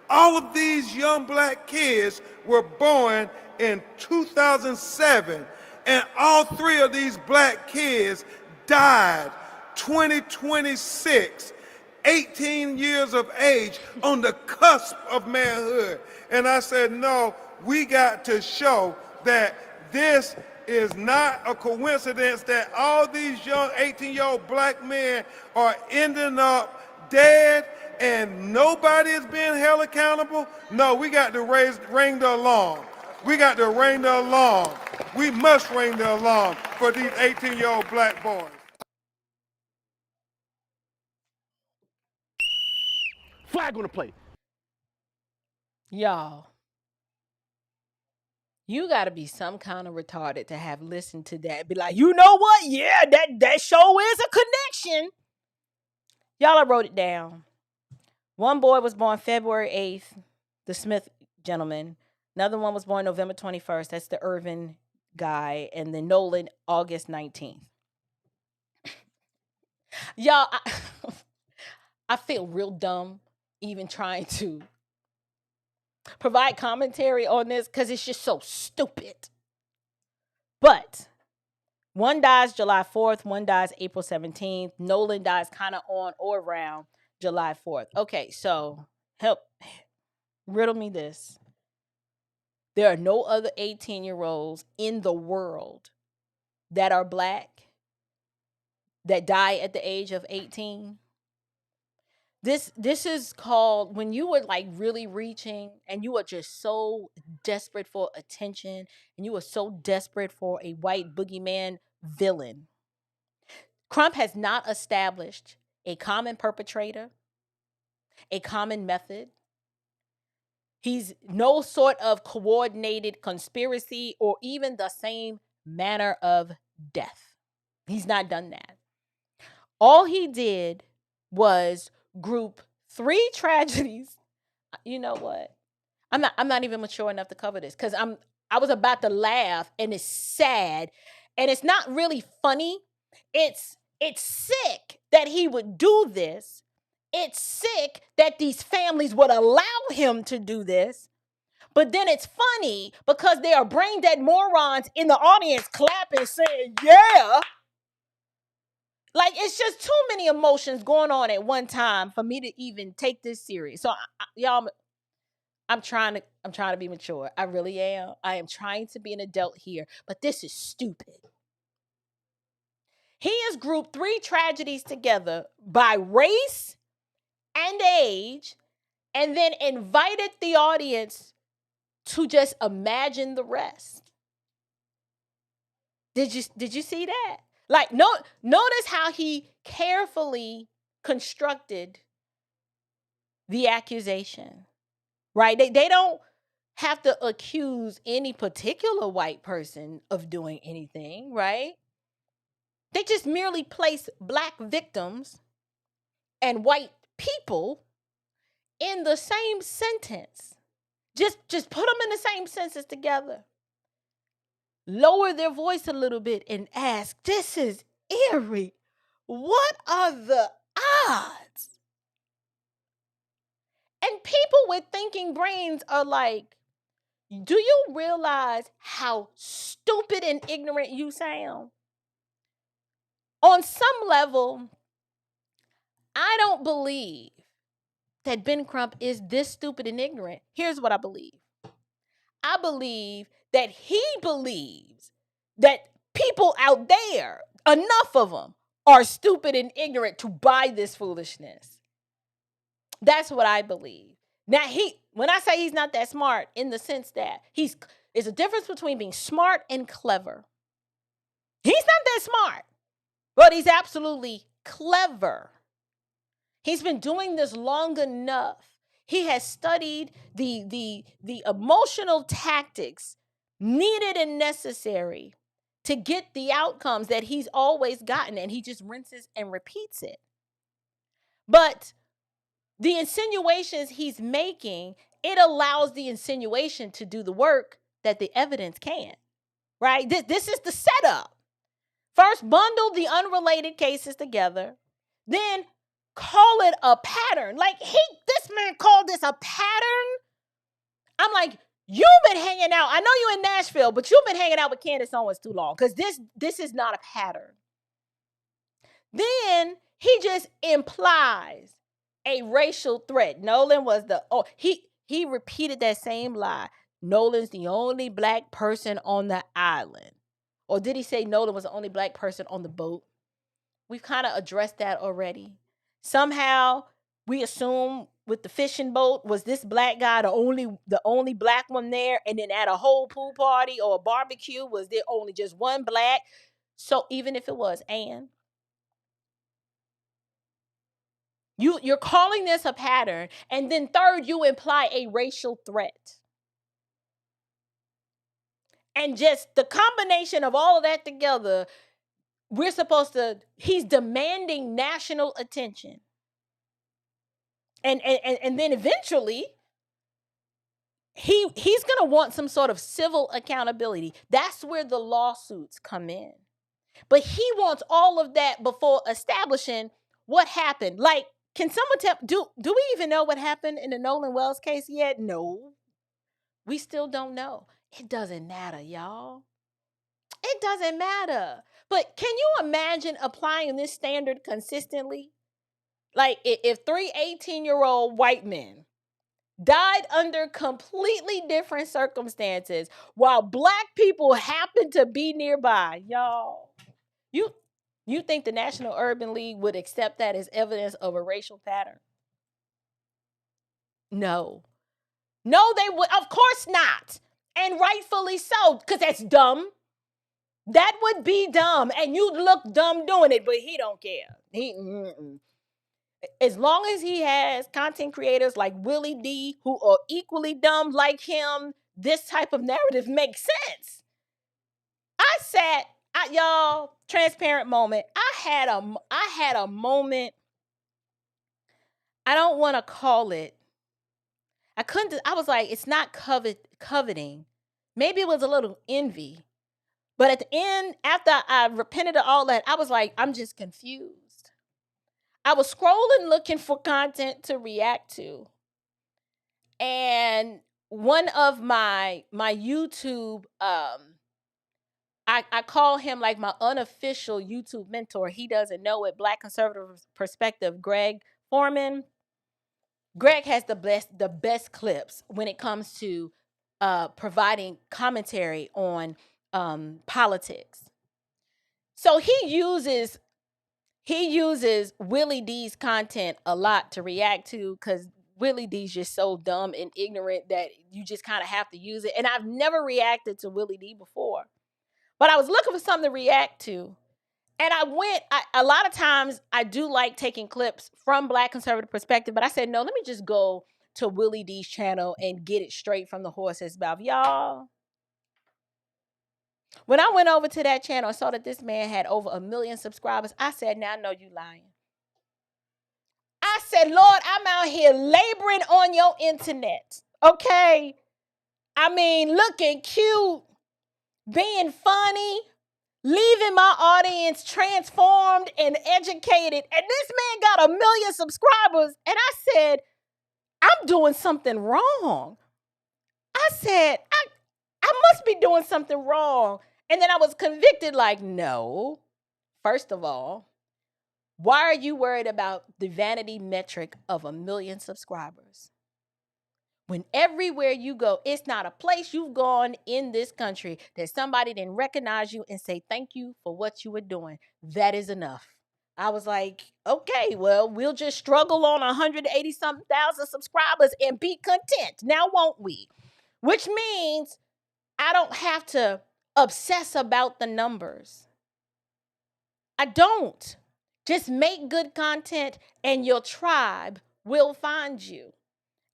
All of these young black kids were born in 2007, and all 3 of these black kids died 2026, 18 years of age, on the cusp of manhood. And I said, no, we got to show that this is not a coincidence that all these young 18-year-old black men are ending up dead and nobody is being held accountable. No, we got to ring the alarm. We got to ring the alarm. We must ring the alarm for these 18-year-old black boys. Flag on the play. Y'all, you got to be some kind of retarded to have listened to that. Be like, you know what? Yeah, that show is a connection. Y'all, I wrote it down. One boy was born February 8th, the Smith gentleman. Another one was born November 21st. That's the Irvin guy. And then Nolan, August 19th. Y'all, I feel real dumb even trying to provide commentary on this because it's just so stupid. But one dies July 4th, one dies April 17th. Nolan dies kind of on or around July 4th. Okay, so riddle me this. There are no other 18-year-olds in the world that are black that die at the age of 18. This is called when you were like really reaching and you are just so desperate for attention and you are so desperate for a white boogeyman villain. Crump has not established a common perpetrator, a common method. He's no sort of coordinated conspiracy or even the same manner of death. He's not done that. All he did was group 3 tragedies. You know what? I'm not even mature enough to cover this because I was about to laugh and it's sad and it's not really funny. It's sick that he would do this. It's sick that these families would allow him to do this. But then it's funny because there are brain dead morons in the audience clapping saying, yeah. Like, it's just too many emotions going on at one time for me to even take this serious. So, y'all, I'm trying to be mature. I really am. I am trying to be an adult here, but this is stupid. He has grouped 3 tragedies together by race and age, and then invited the audience to just imagine the rest. Did you see that? Like, notice how he carefully constructed the accusation, right? They don't have to accuse any particular white person of doing anything, right? They just merely place black victims and white people in the same sentence. Just put them in the same sentence together. Lower their voice a little bit and ask, this is eerie. What are the odds? And people with thinking brains are like, do you realize how stupid and ignorant you sound? On some level, I don't believe that Ben Crump is this stupid and ignorant. Here's what I believe. I believe that he believes that people out there, enough of them, are stupid and ignorant to buy this foolishness. That's what I believe. Now, when I say he's not that smart, in the sense that there's a difference between being smart and clever. He's not that smart, but he's absolutely clever. He's been doing this long enough. He has studied the emotional tactics needed and necessary to get the outcomes that he's always gotten, and he just rinses and repeats it. But the insinuations he's making, it allows the insinuation to do the work that the evidence can't, right? This is the setup. First, bundle the unrelated cases together, then call it a pattern. Like this man called this a pattern. I'm like, you've been hanging out. I know you're in Nashville, but you've been hanging out with Candace Owens too long, because this is not a pattern. Then he just implies a racial threat. Nolan was he repeated that same lie. Nolan's the only black person on the island. Or did he say Nolan was the only black person on the boat? We've kind of addressed that already. Somehow we assume with the fishing boat, was this black guy the only black one there? And then at a whole pool party or a barbecue, was there only just one black? So even if it was, you're calling this a pattern. And then third, you imply a racial threat. And just the combination of all of that together, he's demanding national attention. And then eventually, he's going to want some sort of civil accountability. That's where the lawsuits come in. But he wants all of that before establishing what happened. Like, can someone tell, do we even know what happened in the Nolan Wells case yet? No. We still don't know. It doesn't matter, y'all. It doesn't matter. But can you imagine applying this standard consistently? Like, if 3 18-year-old white men died under completely different circumstances while black people happen to be nearby, y'all, you think the National Urban League would accept that as evidence of a racial pattern? No, they would. Of course not. And rightfully so, because that's dumb. That would be dumb. And you'd look dumb doing it, but he don't care. As long as he has content creators like Willie D who are equally dumb like him, this type of narrative makes sense. Y'all, transparent moment. I had a moment. I don't want to call it. I was like, it's not coveting. Maybe it was a little envy. But at the end, after I repented of all that, I was like, I'm just confused. I was scrolling looking for content to react to. And one of my YouTube, I call him like my unofficial YouTube mentor. He doesn't know it. Black Conservative Perspective, Greg Foreman. Greg has the best clips when it comes to providing commentary on politics. So he uses Willie D's content a lot to react to, because Willie D's just so dumb and ignorant that you just kind of have to use it. And I've never reacted to Willie D before, but I was looking for something to react to. And a lot of times I do like taking clips from Black Conservative Perspective, but I said, no, let me just go to Willie D's channel and get it straight from the horse's mouth. Y'all, when I went over to that channel and saw that this man had over 1 million subscribers, I said, now I know you lying. I said, Lord, I'm out here laboring on your internet, okay? I mean, looking cute, being funny, leaving my audience transformed and educated. And this man got 1 million subscribers. And I said, I'm doing something wrong. I said, I must be doing something wrong. And then I was convicted like, no. First of all, why are you worried about the vanity metric of 1 million subscribers? When everywhere you go, it's not a place you've gone in this country that somebody didn't recognize you and say thank you for what you were doing. That is enough. I was like, okay, well, we'll just struggle on 180-something thousand subscribers and be content. Now, won't we? Which means I don't have to obsess about the numbers. I don't. Just make good content and your tribe will find you.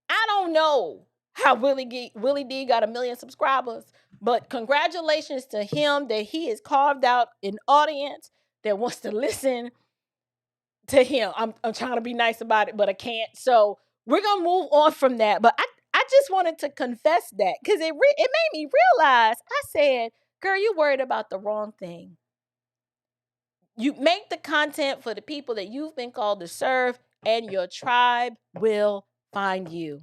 I don't know how Willie D got 1 million subscribers, but congratulations to him that he has carved out an audience that wants to listen to him. I'm trying to be nice about it, but I can't. So we're going to move on from that. But I just wanted to confess that because it made me realize, I said, girl, you worried about the wrong thing. You make the content for the people that you've been called to serve, and your tribe will find you.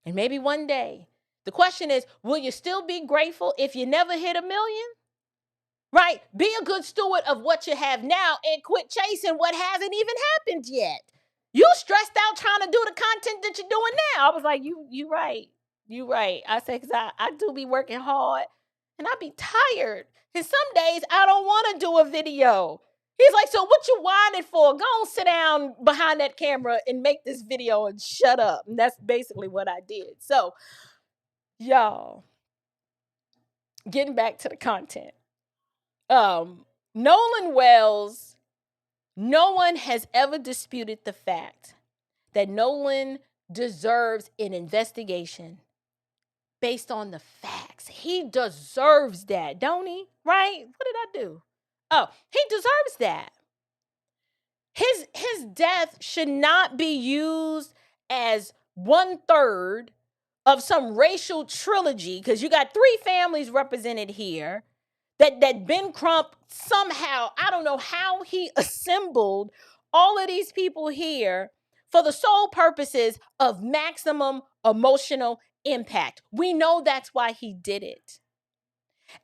And maybe one day, the question is, will you still be grateful if you never hit 1 million? Right? Be a good steward of what you have now and quit chasing what hasn't even happened yet. You stressed out trying to do the content that you're doing now. I was like, you right. You right. I said, because I do be working hard and I be tired. And some days I don't want to do a video. He's like, so what you whining for? Go on, sit down behind that camera and make this video and shut up. And that's basically what I did. So, y'all, getting back to the content. Nolan Wells, no one has ever disputed the fact that Nolan deserves an investigation based on the facts. He deserves that, don't he? Right? What did I do? Oh, he deserves that. His death should not be used as 1/3 of some racial trilogy, because you got 3 families represented here. That Ben Crump somehow, I don't know how he assembled all of these people here for the sole purposes of maximum emotional impact. We know that's why he did it.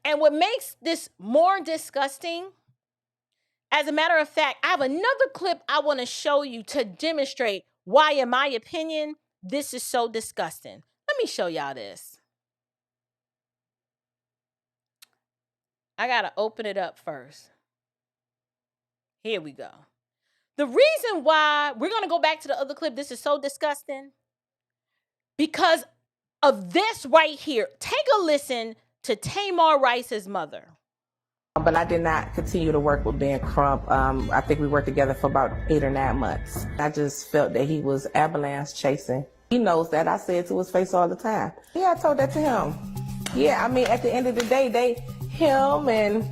And what makes this more disgusting, as a matter of fact, I have another clip I want to show you to demonstrate why, in my opinion, this is so disgusting. Let me show y'all this. I got to open it up first. Here we go. The reason why we're going to go back to the other clip, this is so disgusting, because of this right here. Take a listen to Tamar Rice's mother. But I did not continue to work with Ben Crump. I think we worked together for about 8 or 9 months. I just felt that he was avalanche chasing. He knows that. I say it to his face all the time. Yeah, I told that to him. Yeah, I mean, at the end of the day, him and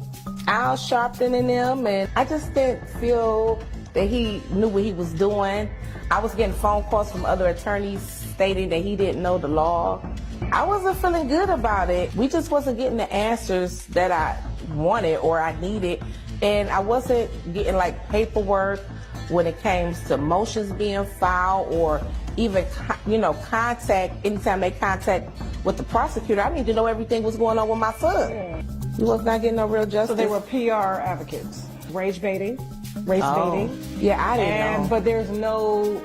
Al Sharpton and them, and I just didn't feel that he knew what he was doing. I was getting phone calls from other attorneys stating that he didn't know the law. I wasn't feeling good about it. We just wasn't getting the answers that I wanted or I needed, and I wasn't getting like paperwork when it came to motions being filed or even, contact. Anytime they contact with the prosecutor, I need to know everything was going on with my son. Yeah. He was not getting no real justice. So they were PR advocates, race baiting. Yeah, I didn't know. But there's no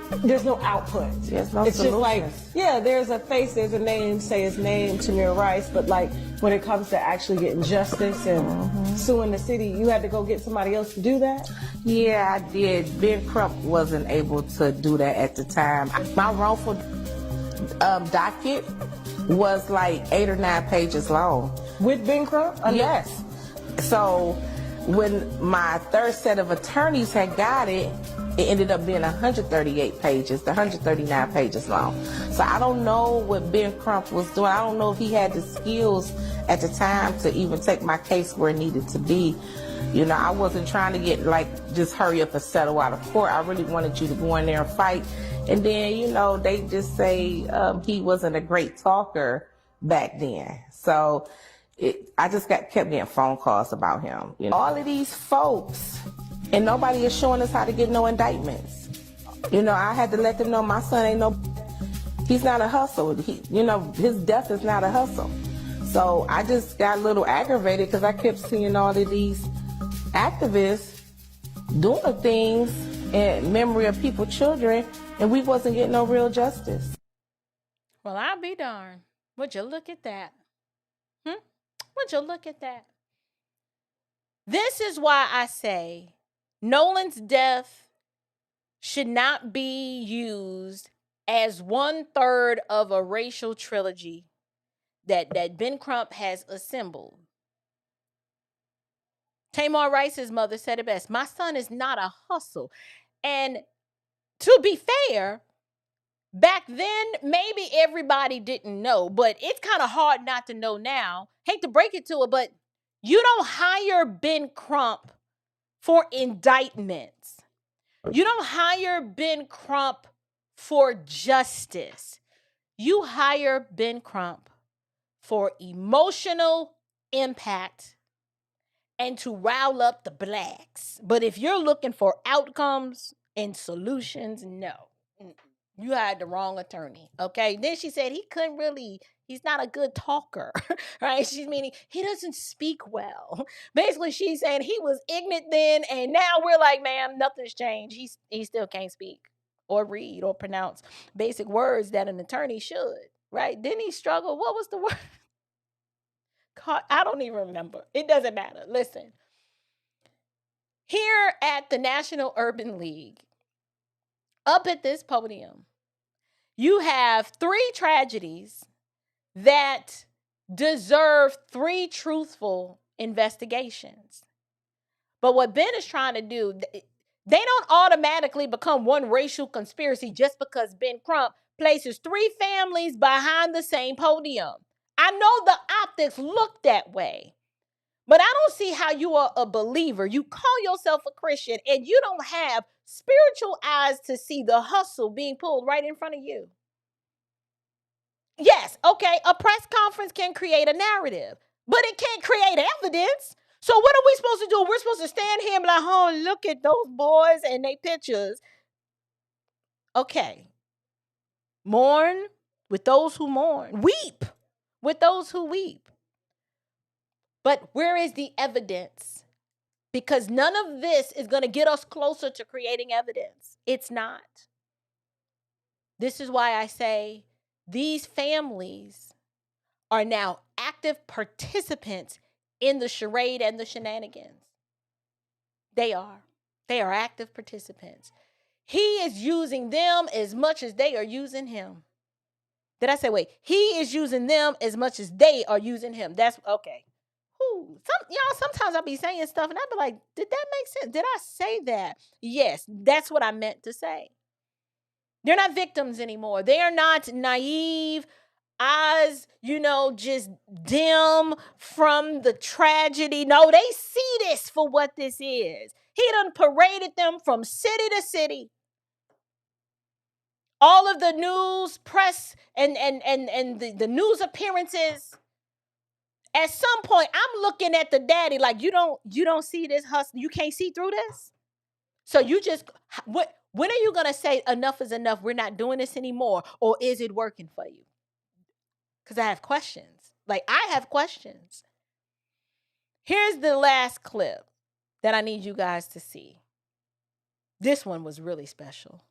output. There's no It's solution. just like, yeah, there's a face, there's a name, say his name, Tamir Rice, but like when it comes to actually getting justice and suing the city, you had to go get somebody else to do that? Yeah, I did. Ben Crump wasn't able to do that at the time. My wrongful docket was like 8 or 9 pages long. With Ben Crump? Yes. So when my third set of attorneys had got it, it ended up being 138 pages, 139 pages long. So I don't know what Ben Crump was doing. I don't know if he had the skills at the time to even take my case where it needed to be. I wasn't trying to get just hurry up and settle out of court. I really wanted you to go in there and fight. And then, they just say he wasn't a great talker back then. So I just kept getting phone calls about him. All of these folks, and nobody is showing us how to get no indictments. I had to let them know my son ain't no. He's not a hustle. His death is not a hustle. So I just got a little aggravated because I kept seeing all of these activists doing things in memory of people's children, and we wasn't getting no real justice. Well, I'll be darned. Would you look at that? Would you look at that? This is why I say Nolan's death should not be used as 1/3 of a racial trilogy that Ben Crump has assembled. Tamar Rice's mother said it best. My son is not a hustle. And to be fair, back then, maybe everybody didn't know, but it's kind of hard not to know now. Hate to break it to it, but you don't hire Ben Crump for indictments. You don't hire Ben Crump for justice. You hire Ben Crump for emotional impact and to rile up the blacks. But if you're looking for outcomes and solutions, no. You hired the wrong attorney, okay? Then she said he's not a good talker, right? She's meaning he doesn't speak well. Basically, she's saying he was ignorant then, and now we're like, ma'am, nothing's changed. He still can't speak or read or pronounce basic words that an attorney should, right? Didn't he struggle? What was the word? I don't even remember. It doesn't matter. Listen, here at the National Urban League, up at this podium, you have 3 tragedies that deserve 3 truthful investigations. But what Ben is trying to do, they don't automatically become one racial conspiracy just because Ben Crump places 3 families behind the same podium. I know the optics look that way, but I don't see how you are a believer. You call yourself a Christian and you don't have spiritual eyes to see the hustle being pulled right in front of you. Yes, okay, a press conference can create a narrative, but it can't create evidence. So what are we supposed to do? We're supposed to stand here and be like, oh, look at those boys and their pictures. Okay. Mourn with those who mourn. Weep with those who weep. But where is the evidence? Because none of this is going to get us closer to creating evidence. It's not. This is why I say these families are now active participants in the charade and the shenanigans. They are. They are active participants. He is using them as much as they are using him. Did I say, wait, he is using them as much as they are using him. That's okay. Sometimes I'll be saying stuff and I'll be like, did that make sense? Did I say that? Yes, that's what I meant to say. They're not victims anymore. They are not naive, eyes, just dim from the tragedy. No, they see this for what this is. He done paraded them from city to city. All of the news, press, and the news appearances. At some point, I'm looking at the daddy like, you don't see this hustle. You can't see through this. So when are you going to say enough is enough? We're not doing this anymore. Or is it working for you? Because I have questions. I have questions. Here's the last clip that I need you guys to see. This one was really special.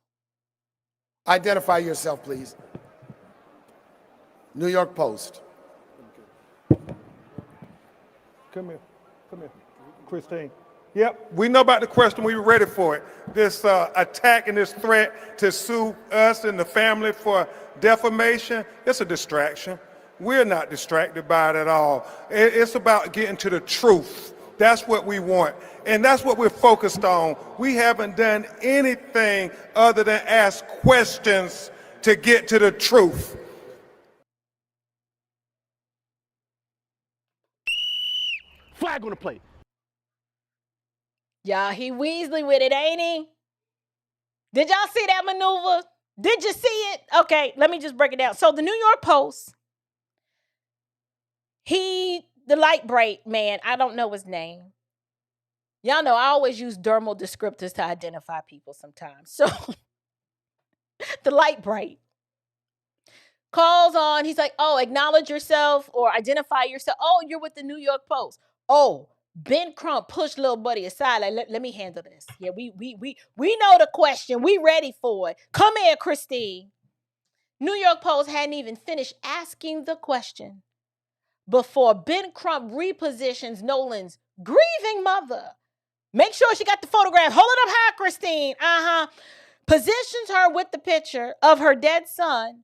Identify yourself, please. New York Post. Come here. Christine. Yep, we know about the question. We were ready for it. This attack and this threat to sue us and the family for defamation, it's a distraction. We're not distracted by it at all. It's about getting to the truth. That's what we want. And that's what we're focused on. We haven't done anything other than ask questions to get to the truth. Flag on the plate. Y'all, he Weasley with it, ain't he? Did y'all see that maneuver? Did you see it? Okay, let me just break it down. So the New York Post, the light bright man, I don't know his name. Y'all know I always use dermal descriptors to identify people sometimes. So the light bright, calls on, he's like, oh, acknowledge yourself or identify yourself. Oh, you're with the New York Post. Oh, Ben Crump pushed little buddy aside. Like, let me handle this. Yeah, we know the question. We ready for it. Come here, Christine. New York Post hadn't even finished asking the question before Ben Crump repositions Nolan's grieving mother. Make sure she got the photograph. Hold it up high, Christine. Positions her with the picture of her dead son,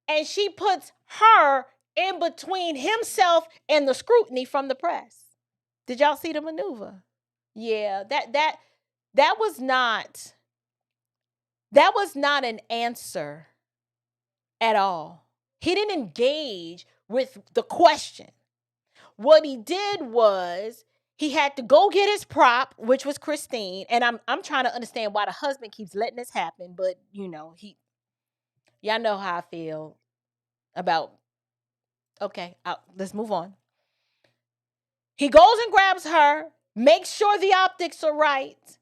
and she puts her in between himself and the scrutiny from the press. Did y'all see the maneuver? Yeah, that was not an answer at all. He didn't engage with the question. What he did was he had to go get his prop, which was Christine. And I'm trying to understand why the husband keeps letting this happen. But, y'all know how I feel about, okay, let's move on. He goes and grabs her, makes sure the optics are right,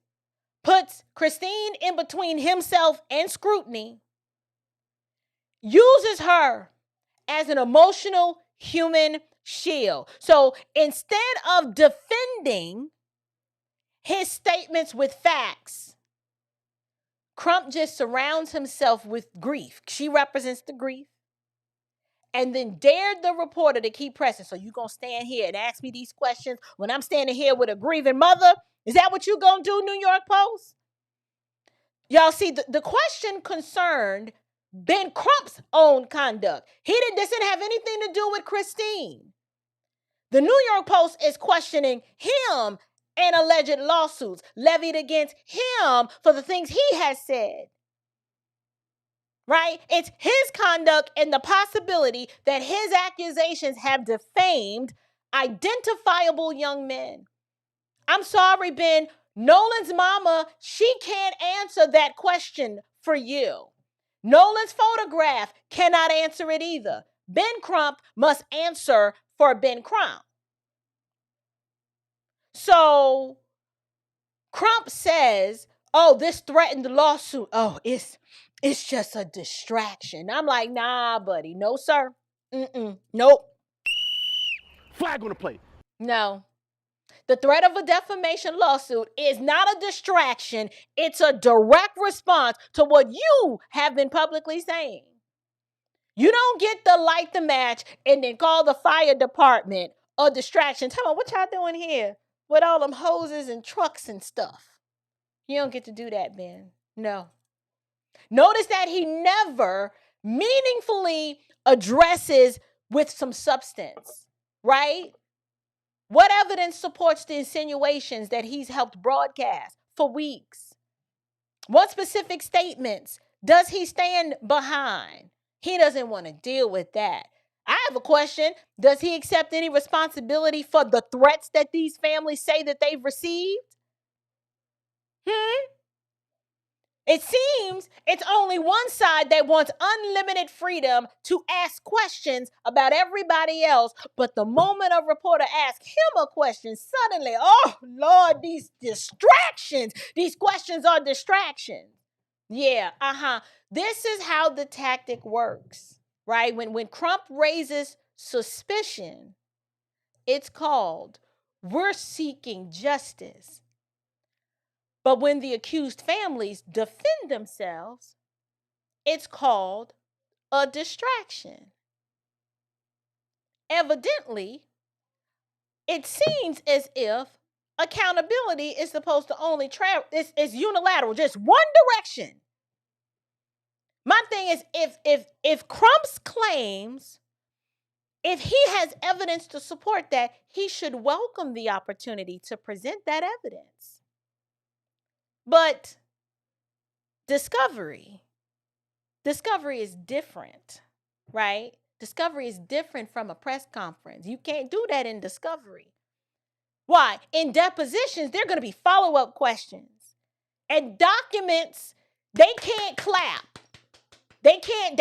puts Christine in between himself and scrutiny, uses her as an emotional human shield. So instead of defending his statements with facts, Crump just surrounds himself with grief. She represents the grief. And then dared the reporter to keep pressing. So you gonna stand here and ask me these questions when I'm standing here with a grieving mother? Is that what you gonna do, New York Post? Y'all see, the question concerned Ben Crump's own conduct. This didn't have anything to do with Christine. The New York Post is questioning him and alleged lawsuits levied against him for the things he has said. Right? It's his conduct and the possibility that his accusations have defamed identifiable young men. I'm sorry, Ben. Nolan's mama, she can't answer that question for you. Nolan's photograph cannot answer it either. Ben Crump must answer for Ben Crump. So Crump says, oh, this threatened lawsuit. Oh, it's just a distraction. I'm like, nah, buddy. No, sir. Nope. Flag on the play. No. The threat of a defamation lawsuit is not a distraction. It's a direct response to what you have been publicly saying. You don't get to light the match and then call the fire department a distraction. Tell me, what y'all doing here with all them hoses and trucks and stuff? You don't get to do that, Ben. No. Notice that he never meaningfully addresses with some substance, right? What evidence supports the insinuations that he's helped broadcast for weeks? What specific statements does he stand behind? He doesn't want to deal with that. I have a question. Does he accept any responsibility for the threats that these families say that they've received? It seems it's only one side that wants unlimited freedom to ask questions about everybody else. But the moment a reporter asks him a question, suddenly, oh, Lord, these distractions. These questions are distractions. Yeah, This is how the tactic works, right? When Crump raises suspicion, it's called, we're seeking justice. But when the accused families defend themselves, it's called a distraction. Evidently, it seems as if accountability is supposed to only it's unilateral, just one direction. My thing is, if Crump's claims, if he has evidence to support that, he should welcome the opportunity to present that evidence. But discovery is different, right? Discovery is different from a press conference. You can't do that in discovery. Why? In depositions, there are going to be follow-up questions. And documents, they can't clap. They can't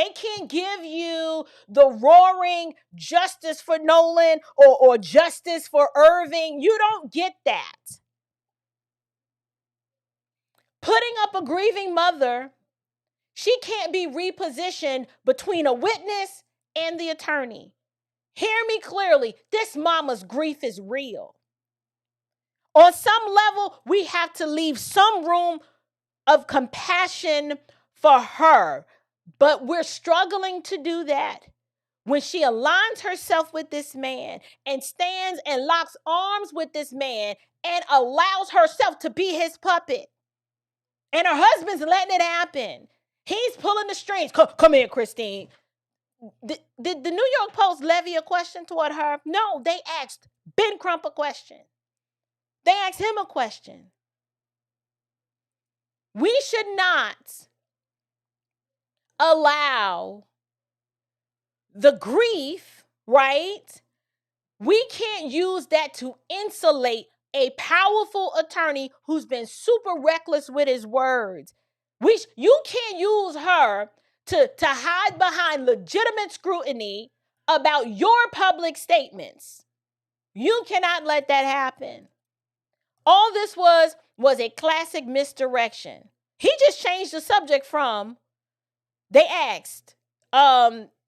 give you the roaring justice for Nolan or justice for Irving. You don't get that. Putting up a grieving mother She can't be repositioned between a witness and the attorney. Hear me clearly. This mama's grief is real. On some level, we have to leave some room of compassion for her. But we're struggling to do that when she aligns herself with this man and stands and locks arms with this man and allows herself to be his puppet. And her husband's letting it happen. He's pulling the strings. Come here, Christine. Did the New York Post levy a question toward her? No, they asked Ben Crump a question. They asked him a question. We should not allow the grief, right? We can't use that to insulate a powerful attorney who's been super reckless with his words. You can't use her to hide behind legitimate scrutiny about your public statements. You cannot let that happen. All this was a classic misdirection. He just changed the subject from, they asked,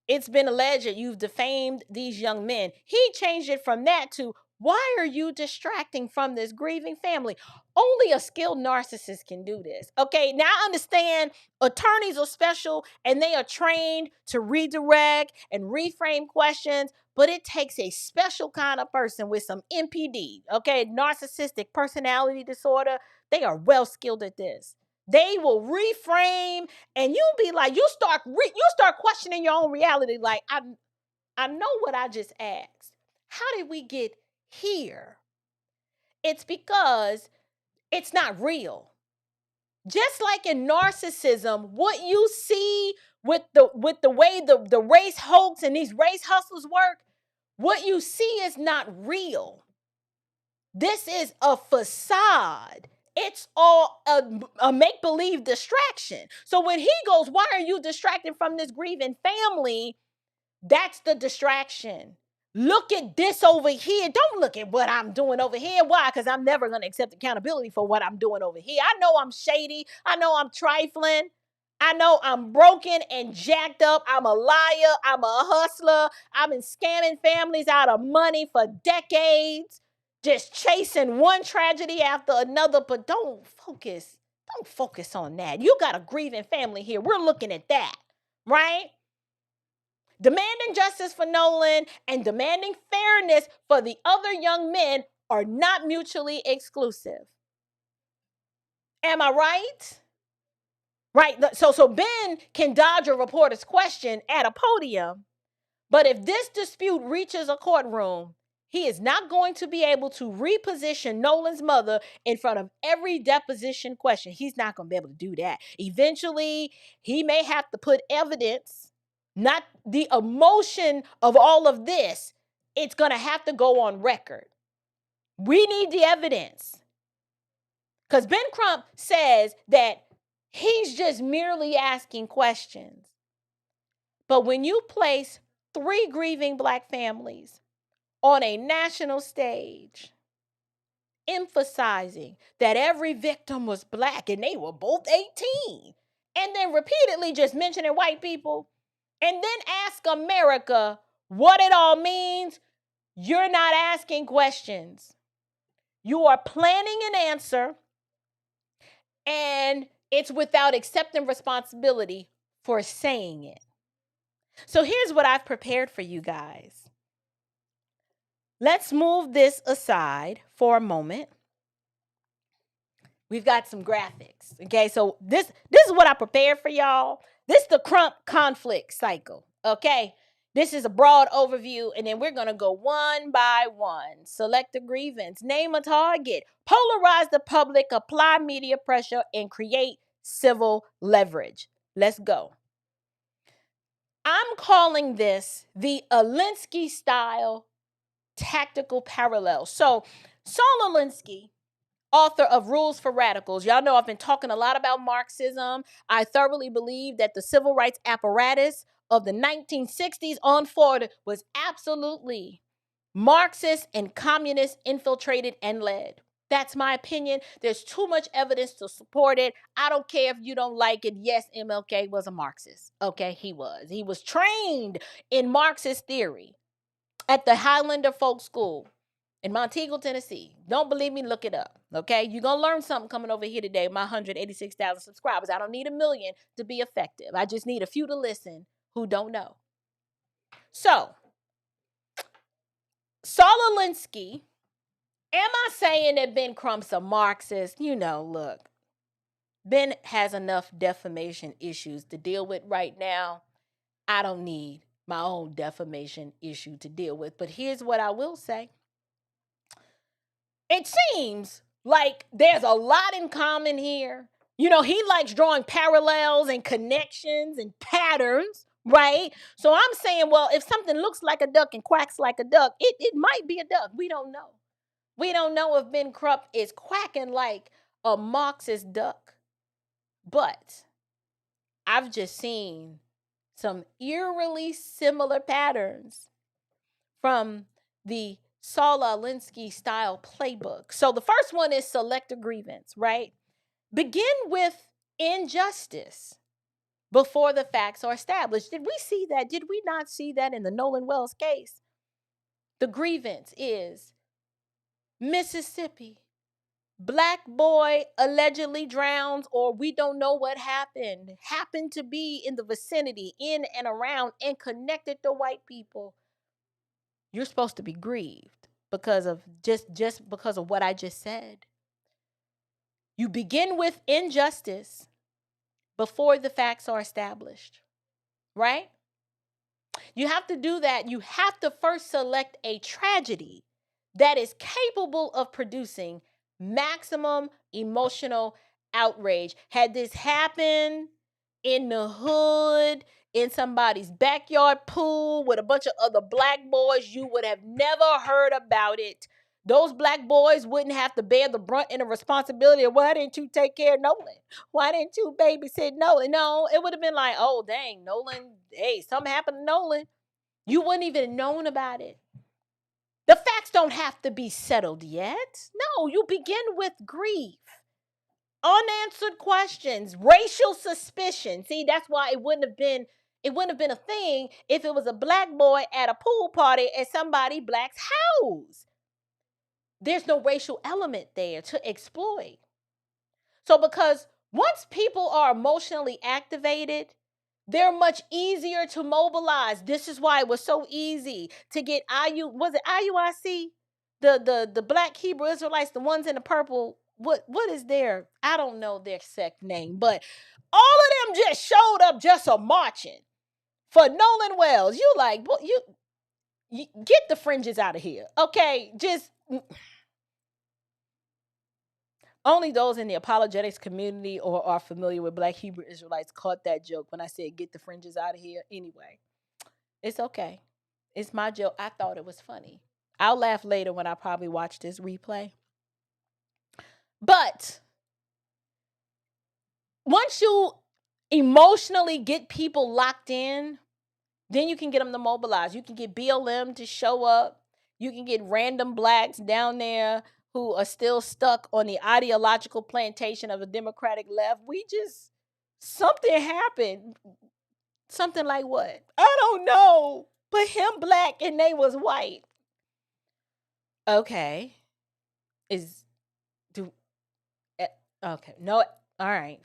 it's been alleged that you've defamed these young men. He changed it from that to, why are you distracting from this grieving family? Only a skilled narcissist can do this. Okay, now I understand attorneys are special and they are trained to redirect and reframe questions, but it takes a special kind of person with some NPD, okay, narcissistic personality disorder. They are well skilled at this. They will reframe, and you'll be like, you start questioning your own reality. Like, I know what I just asked. How did we get here? It's because it's not real. Just like in narcissism, what you see with the way the race hoax and these race hustles work, what you see is not real. This is a facade. It's all a make-believe distraction. So when he goes, why are you distracted from this grieving family? That's the distraction. Look at this over here. Don't look at what I'm doing over here. Why? Because I'm never going to accept accountability for what I'm doing over here. I know I'm shady. I know I'm trifling. I know I'm broken and jacked up. I'm a liar. I'm a hustler. I've been scamming families out of money for decades. Just chasing one tragedy after another, but don't focus on that. You got a grieving family here. We're looking at that, right? Demanding justice for Nolan and demanding fairness for the other young men are not mutually exclusive. Am I right? Right. So Ben can dodge a reporter's question at a podium, but if this dispute reaches a courtroom, he is not going to be able to reposition Nolan's mother in front of every deposition question. He's not going to be able to do that. Eventually, he may have to put evidence, not the emotion of all of this. It's going to have to go on record. We need the evidence. Because Ben Crump says that he's just merely asking questions. But when you place 3 grieving Black families on a national stage, emphasizing that every victim was Black and they were both 18, and then repeatedly just mentioning white people, and then ask America what it all means, you're not asking questions. You are planning an answer, and it's without accepting responsibility for saying it. So here's what I've prepared for you guys. Let's move this aside for a moment. We've got some graphics. Okay, so this is what I prepared for y'all. This is the Crump conflict cycle. Okay, this is a broad overview, and then we're going to go one by one. Select a grievance, name a target, polarize the public, apply media pressure, and create civil leverage. Let's go. I'm calling this the Alinsky-style tactical parallel. So Saul Alinsky, author of Rules for Radicals. Y'all know I've been talking a lot about Marxism. I thoroughly believe that the civil rights apparatus of the 1960s on forward was absolutely Marxist and communist infiltrated and led. That's my opinion. There's too much evidence to support it. I don't care if you don't like it. Yes, MLK was a Marxist. Okay, he was. He was trained in Marxist theory at the Highlander Folk School in Montego, Tennessee. Don't believe me? Look it up. Okay, you're going to learn something coming over here today. My 186,000 subscribers. I don't need 1 million to be effective. I just need a few to listen who don't know. So, Saul Alinsky, am I saying that Ben Crump's a Marxist? You know, look, Ben has enough defamation issues to deal with right now. I don't need my own defamation issue to deal with. But here's what I will say. It seems like there's a lot in common here. You know, he likes drawing parallels and connections and patterns, right? So I'm saying, well, if something looks like a duck and quacks like a duck, it might be a duck. We don't know. We don't know if Ben Crump is quacking like a Marxist duck. But I've just seen some eerily similar patterns from the Saul Alinsky-style playbook. So the first one is select a grievance, right? Begin with injustice before the facts are established. Did we see that? Did we not see that in the Nolan Wells case? The grievance is Mississippi. Black boy allegedly drowns, or we don't know what happened to be in the vicinity, in and around, and connected to white people. You're supposed to be grieved because of just because of what I just said. You begin with injustice before the facts are established, right? You have to do that. You have to first select a tragedy that is capable of producing maximum emotional outrage. Had this happened in the hood, in somebody's backyard pool with a bunch of other black boys, you would have never heard about it. Those black boys wouldn't have to bear the brunt and the responsibility of, why didn't you take care of Nolan? Why didn't you babysit Nolan? No, it would have been like, oh, dang, Nolan, hey, something happened to Nolan. You wouldn't even have known about it. The facts don't have to be settled yet. No, you begin with grief. Unanswered questions, racial suspicion. See, that's why it wouldn't have been a thing if it was a black boy at a pool party at somebody black's house. There's no racial element there to exploit. So because once people are emotionally activated, they're much easier to mobilize. This is why it was so easy to get IUIC? The black Hebrew Israelites, the ones in the purple. What is their, I don't know their sect name, but all of them just showed up just a marching for Nolan Wells. You like, well, you get the fringes out of here. Okay, just only those in the apologetics community or are familiar with black Hebrew Israelites caught that joke when I said get the fringes out of here. Anyway, it's okay. It's my joke. I thought it was funny. I'll laugh later when I probably watch this replay. But once you emotionally get people locked in, then you can get them to mobilize. You can get BLM to show up. You can get random blacks down there who are still stuck on the ideological plantation of the Democratic left. Something happened. Something like what? I don't know. But him black and they was white. Okay. Okay. No. All right,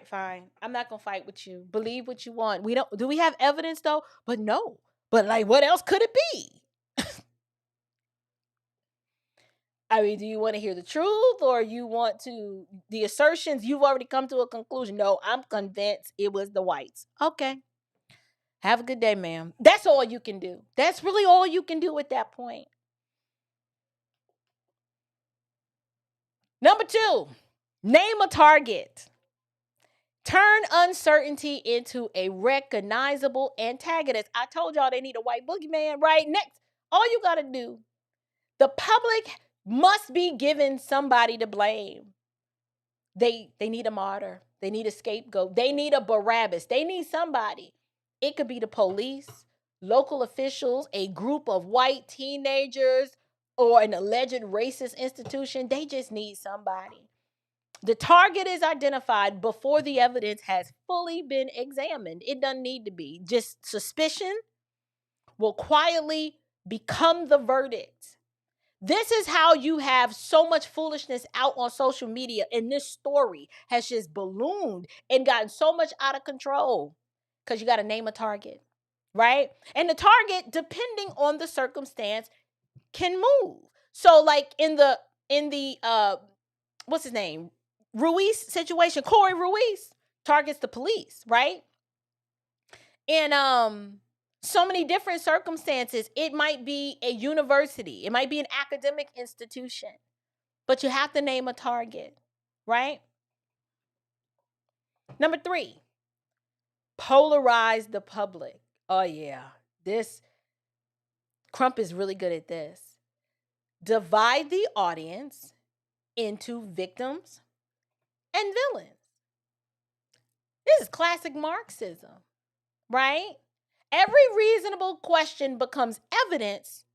fine. I'm not gonna fight with you. Believe what you want. Do we have evidence though? But no. But like, what else could it be? I mean, do you want to hear the truth or you want the assertions? You've already come to a conclusion. No, I'm convinced it was the whites. Okay. Have a good day, ma'am. That's all you can do. That's really all you can do at that point. Number 2, name a target. Turn uncertainty into a recognizable antagonist. I told y'all they need a white boogeyman, right? Next, all you got to do, the public must be given somebody to blame. They need a martyr. They need a scapegoat. They need a Barabbas. They need somebody. It could be the police, local officials, a group of white teenagers, or an alleged racist institution. They just need somebody. The target is identified before the evidence has fully been examined. It doesn't need to be. Just suspicion will quietly become the verdict. This is how you have so much foolishness out on social media, and this story has just ballooned and gotten so much out of control because you got to name a target, right? And the target, depending on the circumstance, can move. So like in the what's his name? Ruiz situation, Corey Ruiz targets the police, right? And so many different circumstances. It might be a university, it might be an academic institution, but you have to name a target, right? Number 3, polarize the public. Oh yeah, this Crump is really good at this. Divide the audience into victims and villains. This is classic Marxism, right? Every reasonable question becomes evidence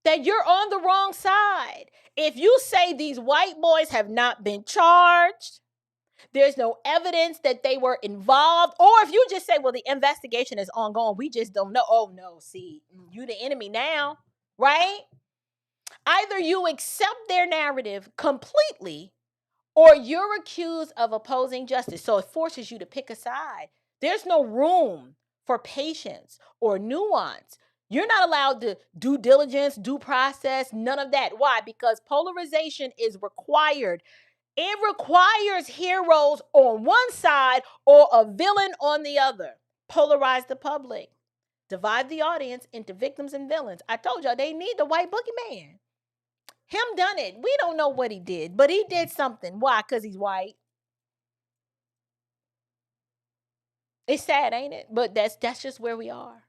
that you're on the wrong side. If you say these white boys have not been charged, there's no evidence that they were involved, or if you just say, well, the investigation is ongoing, we just don't know. Oh no, see, you the enemy now, right? Either you accept their narrative completely, or you're accused of opposing justice. So it forces you to pick a side. There's no room for patience or nuance. You're not allowed to due diligence, due process, none of that. Why? Because polarization is required. It requires heroes on one side or a villain on the other. Polarize the public. Divide the audience into victims and villains. I told y'all they need the white boogeyman. Him done it. We don't know what he did, but he did something. Why? Because he's white. It's sad, ain't it? But that's just where we are.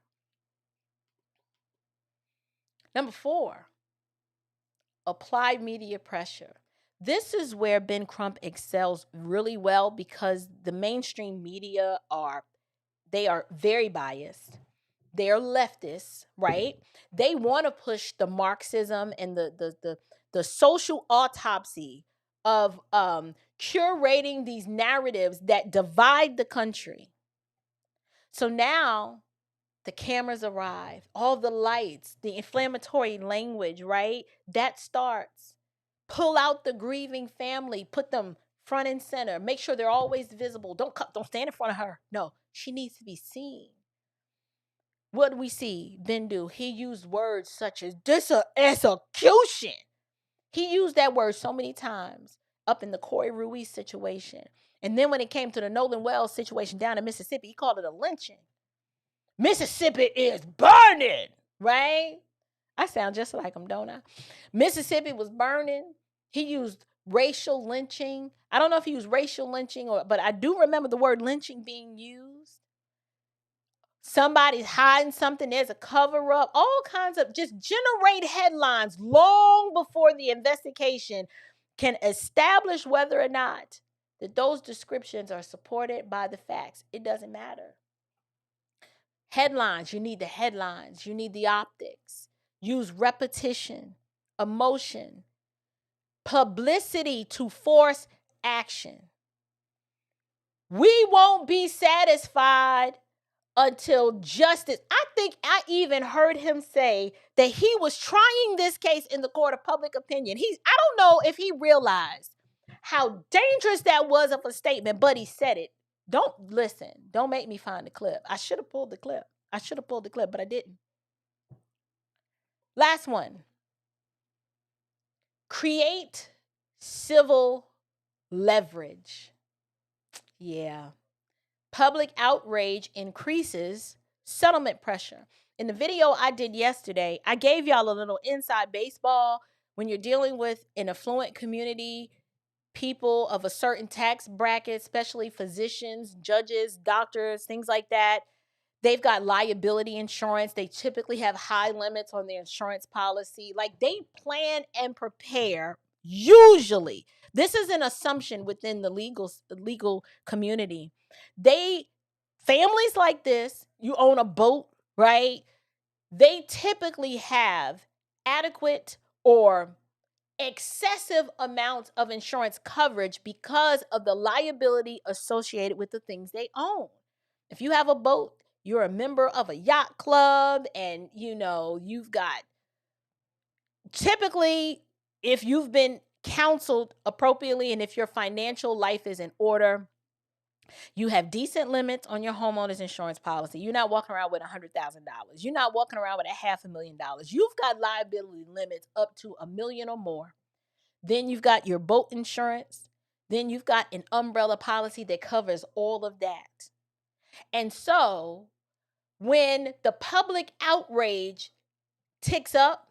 Number 4, applied media pressure. This is where Ben Crump excels really well because the mainstream media are very biased. They're leftists, right? They want to push the Marxism and the social autopsy of curating these narratives that divide the country. So now the cameras arrive, all the lights, the inflammatory language, right? That starts. Pull out the grieving family, put them front and center. Make sure they're always visible. Don't stand in front of her. No, she needs to be seen. What do we see Ben do? He used words such as execution. He used that word so many times up in the Corey Ruiz situation. And then when it came to the Nolan Wells situation down in Mississippi, he called it a lynching. Mississippi is burning, right? I sound just like him, don't I? Mississippi was burning. He used racial lynching. I don't know if he used racial lynching, but I do remember the word lynching being used. Somebody's hiding something. There's a cover up. All kinds of just generate headlines long before the investigation can establish whether or not that those descriptions are supported by the facts. It doesn't matter. Headlines, you need the headlines. You need the optics. Use repetition, emotion, publicity to force action. We won't be satisfied until justice. I think I even heard him say that he was trying this case in the court of public opinion. I don't know if he realized how dangerous that was of a statement, but he said it. Don't make me find the clip. I should have pulled the clip, but I didn't. Last one. Create civil leverage. Yeah. Public outrage increases settlement pressure. In the video I did yesterday, I gave y'all a little inside baseball. When you're dealing with an affluent community, people of a certain tax bracket, especially physicians, judges, doctors, things like that, they've got liability insurance. They typically have high limits on their insurance policy. Like, they plan and prepare, usually. This is an assumption within the legal community. Families like this, you own a boat, right? They typically have adequate or excessive amounts of insurance coverage because of the liability associated with the things they own. If you have a boat, you're a member of a yacht club, and you've got, typically, if you've been counseled appropriately and if your financial life is in order, you have decent limits on your homeowner's insurance policy. You're not walking around with $100,000. You're not walking around with $500,000. You've got liability limits up to $1 million or more. Then you've got your boat insurance. Then you've got an umbrella policy that covers all of that. And so when the public outrage ticks up,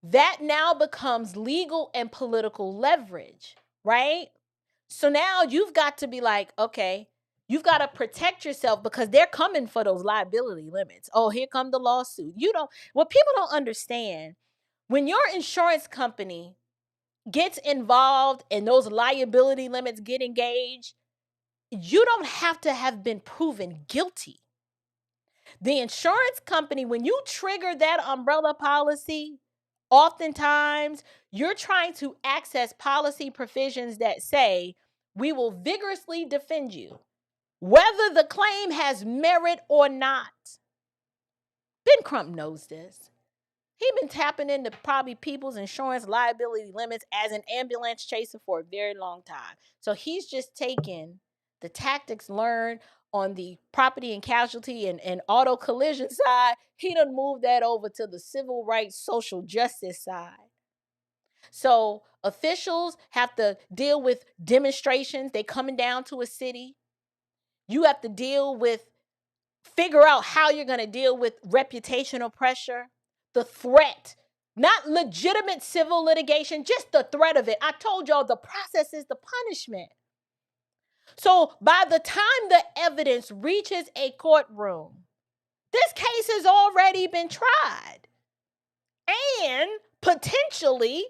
that now becomes legal and political leverage, right? So now you've got to be like, okay, you've got to protect yourself because they're coming for those liability limits. Oh, here come the lawsuit. What people don't understand, when your insurance company gets involved and those liability limits get engaged, you don't have to have been proven guilty. The insurance company, when you trigger that umbrella policy, oftentimes you're trying to access policy provisions that say, we will vigorously defend you, whether the claim has merit or not. Ben Crump knows this. He's been tapping into probably people's insurance liability limits as an ambulance chaser for a very long time. So he's just taken the tactics learned on the property and casualty and auto collision side. He done moved that over to the civil rights, social justice side. So officials have to deal with demonstrations. They coming down to a city. You have to figure out how you're going to deal with reputational pressure, the threat, not legitimate civil litigation, just the threat of it. I told y'all the process is the punishment. So by the time the evidence reaches a courtroom, this case has already been tried and potentially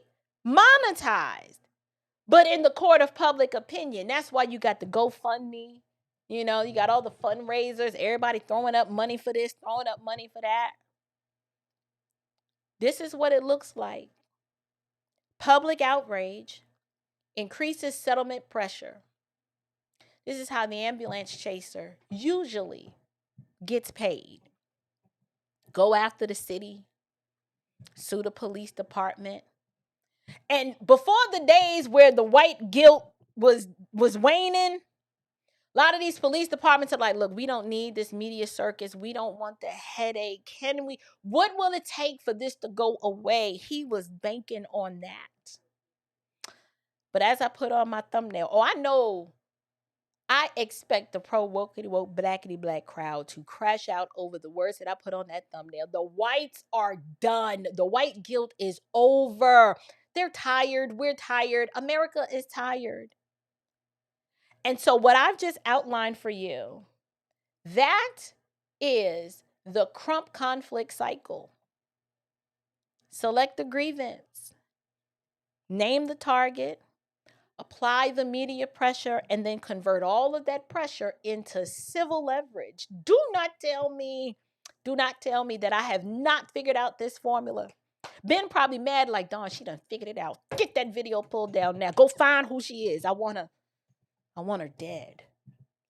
monetized. But in the court of public opinion, that's why you got the GoFundMe. You got all the fundraisers, everybody throwing up money for this, throwing up money for that. This is what it looks like. Public outrage increases settlement pressure. This is how the ambulance chaser usually gets paid. Go after the city, sue the police department. And before the days where the white guilt was waning, a lot of these police departments are like, look, we don't need this media circus. We don't want the headache. What will it take for this to go away? He was banking on that. But as I put on my thumbnail, I expect the pro-wokety woke blackety black crowd to crash out over the words that I put on that thumbnail. The whites are done. The white guilt is over. They're tired. We're tired. America is tired. And so what I've just outlined for you, that is the Crump conflict cycle. Select the grievance, name the target, apply the media pressure, and then convert all of that pressure into civil leverage. Do not tell me that I have not figured out this formula. Ben probably mad like, Dawn, she done figured it out. Get that video pulled down now. Go find who she is. I want her dead.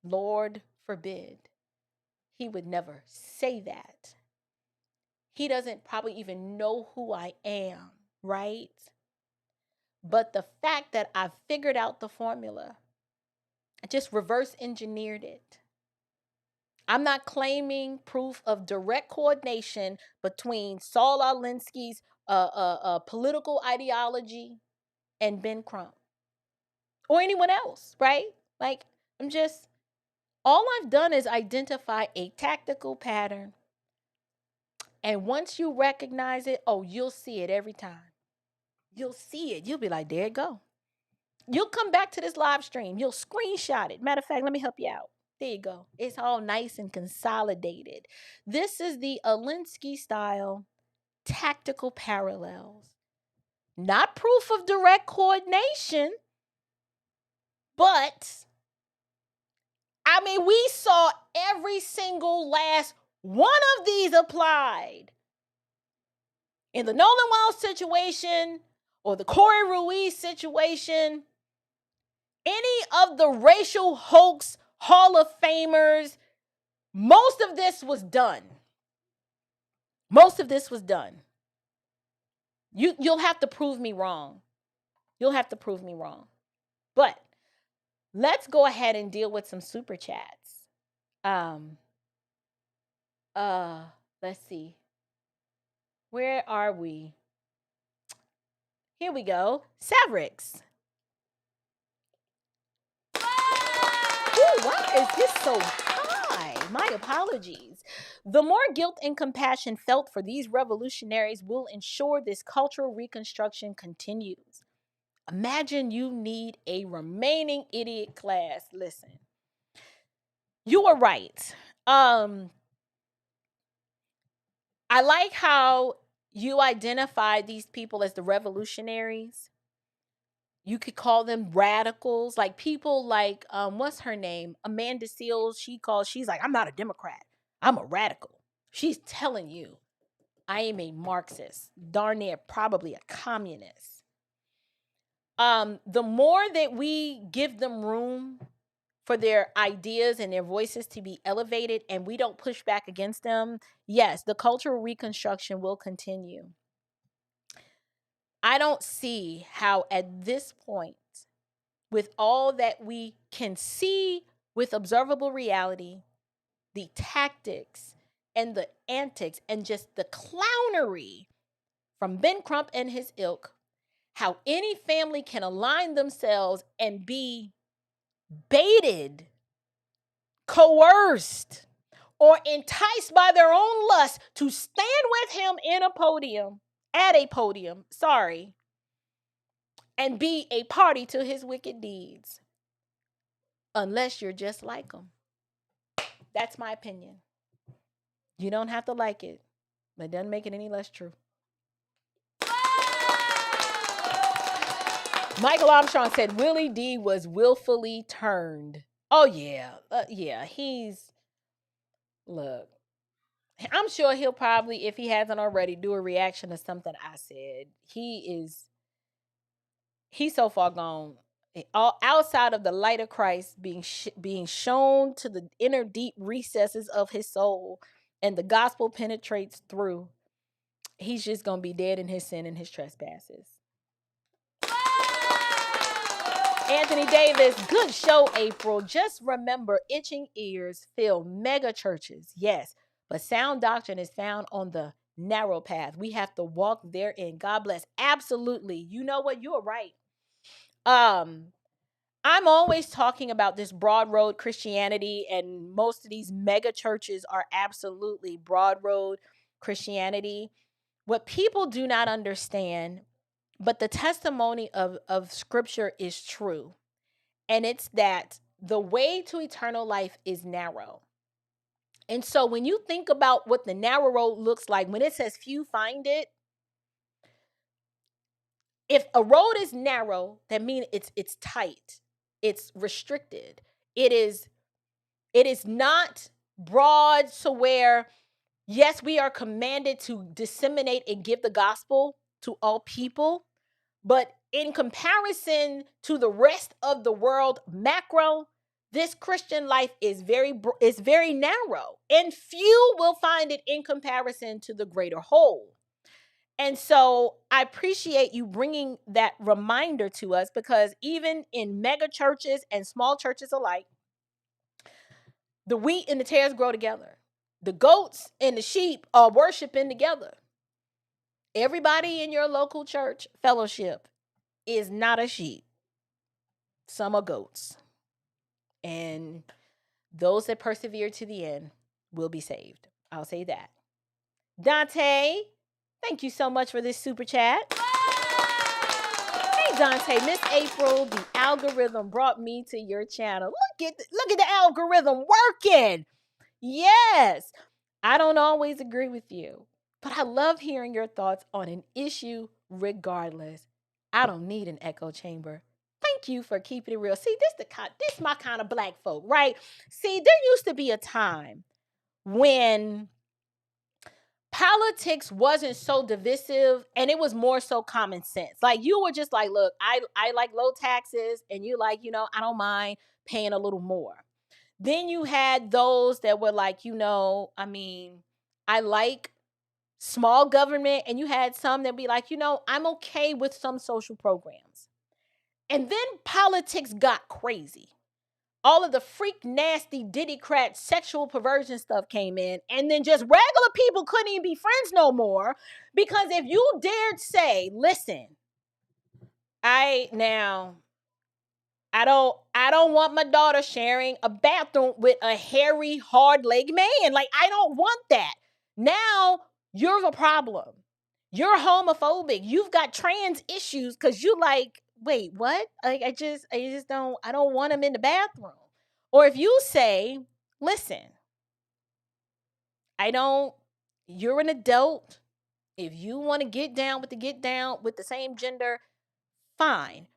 Lord forbid. He would never say that. He doesn't probably even know who I am, right? But the fact that I've figured out the formula, I just reverse engineered it. I'm not claiming proof of direct coordination between Saul Alinsky's political ideology and Ben Crump or anyone else, right? Like, all I've done is identify a tactical pattern. And once you recognize it, you'll see it every time. You'll see it. You'll be like, there it go. You'll come back to this live stream. You'll screenshot it. Matter of fact, let me help you out. There you go. It's all nice and consolidated. This is the Alinsky-style tactical parallels. Not proof of direct coordination, but we saw every single last one of these applied In the Nolan Wells situation or the Corey Ruiz situation, any of the racial hoax Hall of Famers, most of this was done. Most of this was done. You'll have to prove me wrong. You'll have to prove me wrong. But let's go ahead and deal with some super chats. Let's see. Where are we? Here we go. Savrix. Ooh, why is this so high? My apologies. The more guilt and compassion felt for these revolutionaries will ensure this cultural reconstruction continues. Imagine you need a remaining idiot class. Listen, you are right. I like how you identify these people as the revolutionaries. You could call them radicals, like people like what's her name, Amanda Seals. She's like, I'm not a Democrat, I'm a radical. She's telling you I am a Marxist, darn near probably a communist. The more that we give them room for their ideas and their voices to be elevated and we don't push back against them, yes, the cultural reconstruction will continue. I don't see how at this point, with all that we can see with observable reality, the tactics and the antics and just the clownery from Ben Crump and his ilk, how any family can align themselves and be baited, coerced, or enticed by their own lust to stand with him at a podium, and be a party to his wicked deeds. Unless you're just like him. That's my opinion. You don't have to like it, but it doesn't make it any less true. Michael Armstrong said Willie D was willfully turned. Oh, yeah. Look, I'm sure he'll probably, if he hasn't already, do a reaction to something I said. He's so far gone. All outside of the light of Christ being shown to the inner deep recesses of his soul, and the gospel penetrates through, he's just going to be dead in his sin and his trespasses. Anthony Davis, good show, April. Just remember, itching ears fill mega churches, yes, but sound doctrine is found on the narrow path. We have to walk therein. God bless. Absolutely. You know what? You are right. I'm always talking about this broad road Christianity, and most of these mega churches are absolutely broad road Christianity. What people do not understand, but the testimony of scripture is true. And it's that the way to eternal life is narrow. And so when you think about what the narrow road looks like, when it says few find it, if a road is narrow, that means it's tight, it's restricted. It is not broad, so where, yes, we are commanded to disseminate and give the gospel to all people, but in comparison to the rest of the world macro, this Christian life is very narrow, and few will find it in comparison to the greater whole. And so I appreciate you bringing that reminder to us, because even in mega churches and small churches alike, the wheat and the tares grow together. The goats and the sheep are worshiping together. Everybody in your local church fellowship is not a sheep. Some are goats. And those that persevere to the end will be saved. I'll say that. Dante, thank you so much for this super chat. Hey, Dante, Miss April, the algorithm brought me to your channel. Look at the algorithm working. Yes. I don't always agree with you, but I love hearing your thoughts on an issue regardless. I don't need an echo chamber. Thank you for keeping it real. See, this my kind of black folk, right? See, there used to be a time when politics wasn't so divisive, and it was more so common sense. Like, you were just like, look, I like low taxes, and you like, I don't mind paying a little more. Then you had those that were like, I like small government, and you had some that be like, I'm okay with some social programs. And then politics got crazy. All of the freak, nasty, diddy-crat, sexual perversion stuff came in, and then just regular people couldn't even be friends no more, because if you dared say, listen, I don't want my daughter sharing a bathroom with a hairy, hard-legged man. Like, I don't want that. Now you're a problem. You're homophobic. You've got trans issues because you like, wait, what? Like, I just don't want him in the bathroom. Or if you say, listen, you're an adult. If you want to get down with the same gender, fine.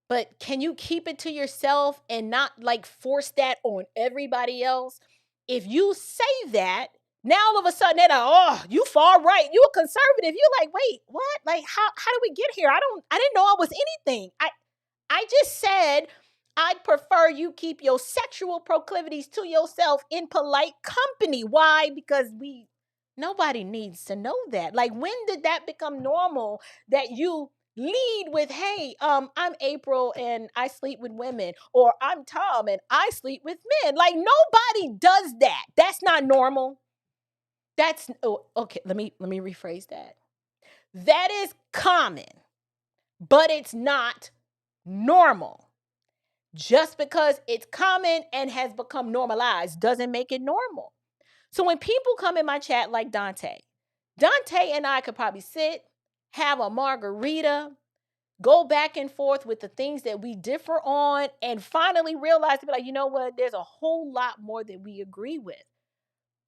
But can you keep it to yourself and not like force that on everybody else? If you say that, now all of a sudden they're like, oh, you far right, you a conservative. You're like, wait, what? Like, how did we get here? I didn't know I was anything. I just said I'd prefer you keep your sexual proclivities to yourself in polite company. Why? Because nobody needs to know that. Like, when did that become normal that you lead with, hey, I'm April and I sleep with women, or I'm Tom and I sleep with men? Like, nobody does that. That's not normal. Okay, let me rephrase that. That is common, but it's not normal. Just because it's common and has become normalized doesn't make it normal. So when people come in my chat like Dante and I could probably sit, have a margarita, go back and forth with the things that we differ on, and finally realize to be like, you know what? There's a whole lot more that we agree with.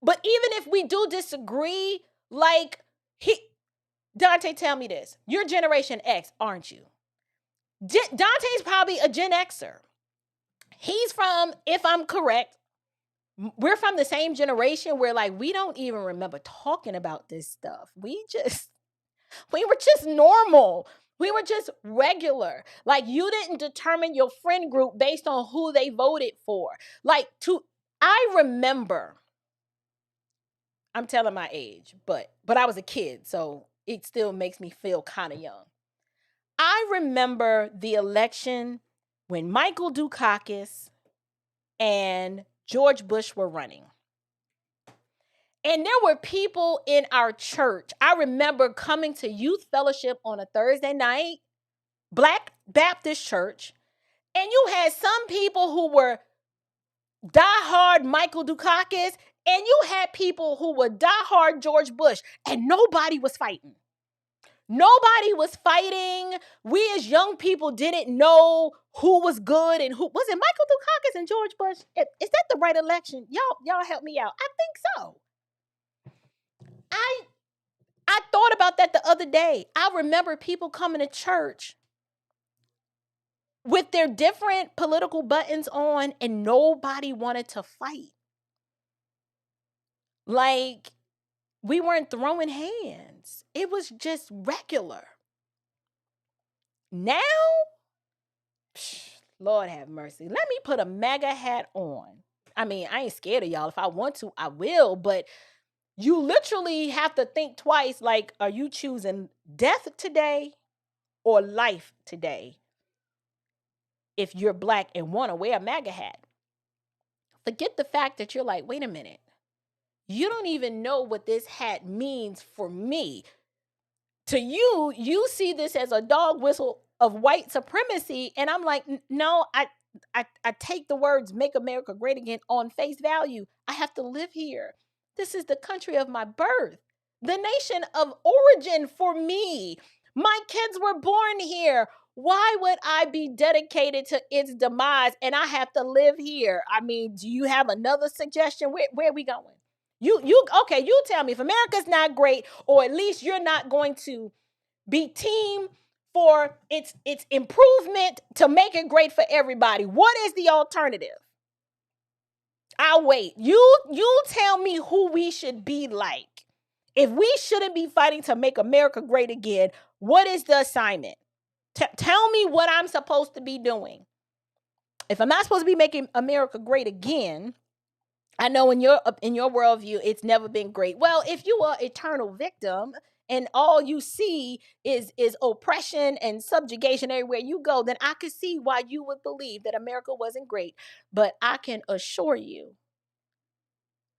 But even if we do disagree, like, Dante, tell me this. You're Generation X, aren't you? Dante's probably a Gen Xer. He's from, if I'm correct, we're from the same generation where, like, we don't even remember talking about this stuff. We were just normal. We were just regular. Like, you didn't determine your friend group based on who they voted for. I remember, I'm telling my age, but I was a kid, so it still makes me feel kind of young. I remember the election when Michael Dukakis and George Bush were running. And there were people in our church. I remember coming to youth fellowship on a Thursday night, Black Baptist church, and you had some people who were diehard Michael Dukakis, and you had people who were diehard George Bush, and nobody was fighting. Nobody was fighting. We as young people didn't know who was good and who was it. Michael Dukakis and George Bush. Is that the right election? Y'all help me out. I think so. I thought about that the other day. I remember people coming to church with their different political buttons on, and nobody wanted to fight. Like, we weren't throwing hands. It was just regular. Now, Lord have mercy. Let me put a MAGA hat on. I mean, I ain't scared of y'all. If I want to, I will. But you literally have to think twice. Like, are you choosing death today or life today? If you're Black and want to wear a MAGA hat. Forget the fact that you're like, wait a minute. You don't even know what this hat means for me. To you, you see this as a dog whistle of white supremacy. And I'm like, no, I take the words "Make America Great Again" on face value. I have to live here. This is the country of my birth, the nation of origin for me. My kids were born here. Why would I be dedicated to its demise and I have to live here? I mean, do you have another suggestion? Where are we going? You tell me if America's not great, or at least you're not going to be team for its improvement to make it great for everybody. What is the alternative? I'll wait. You tell me who we should be like If we shouldn't be fighting to make America great again, what is the assignment? Tell me what I'm supposed to be doing. If I'm not supposed to be making America great again, I know in your worldview, it's never been great. Well, if you are eternal victim and all you see is oppression and subjugation everywhere you go, then I could see why you would believe that America wasn't great. But I can assure you,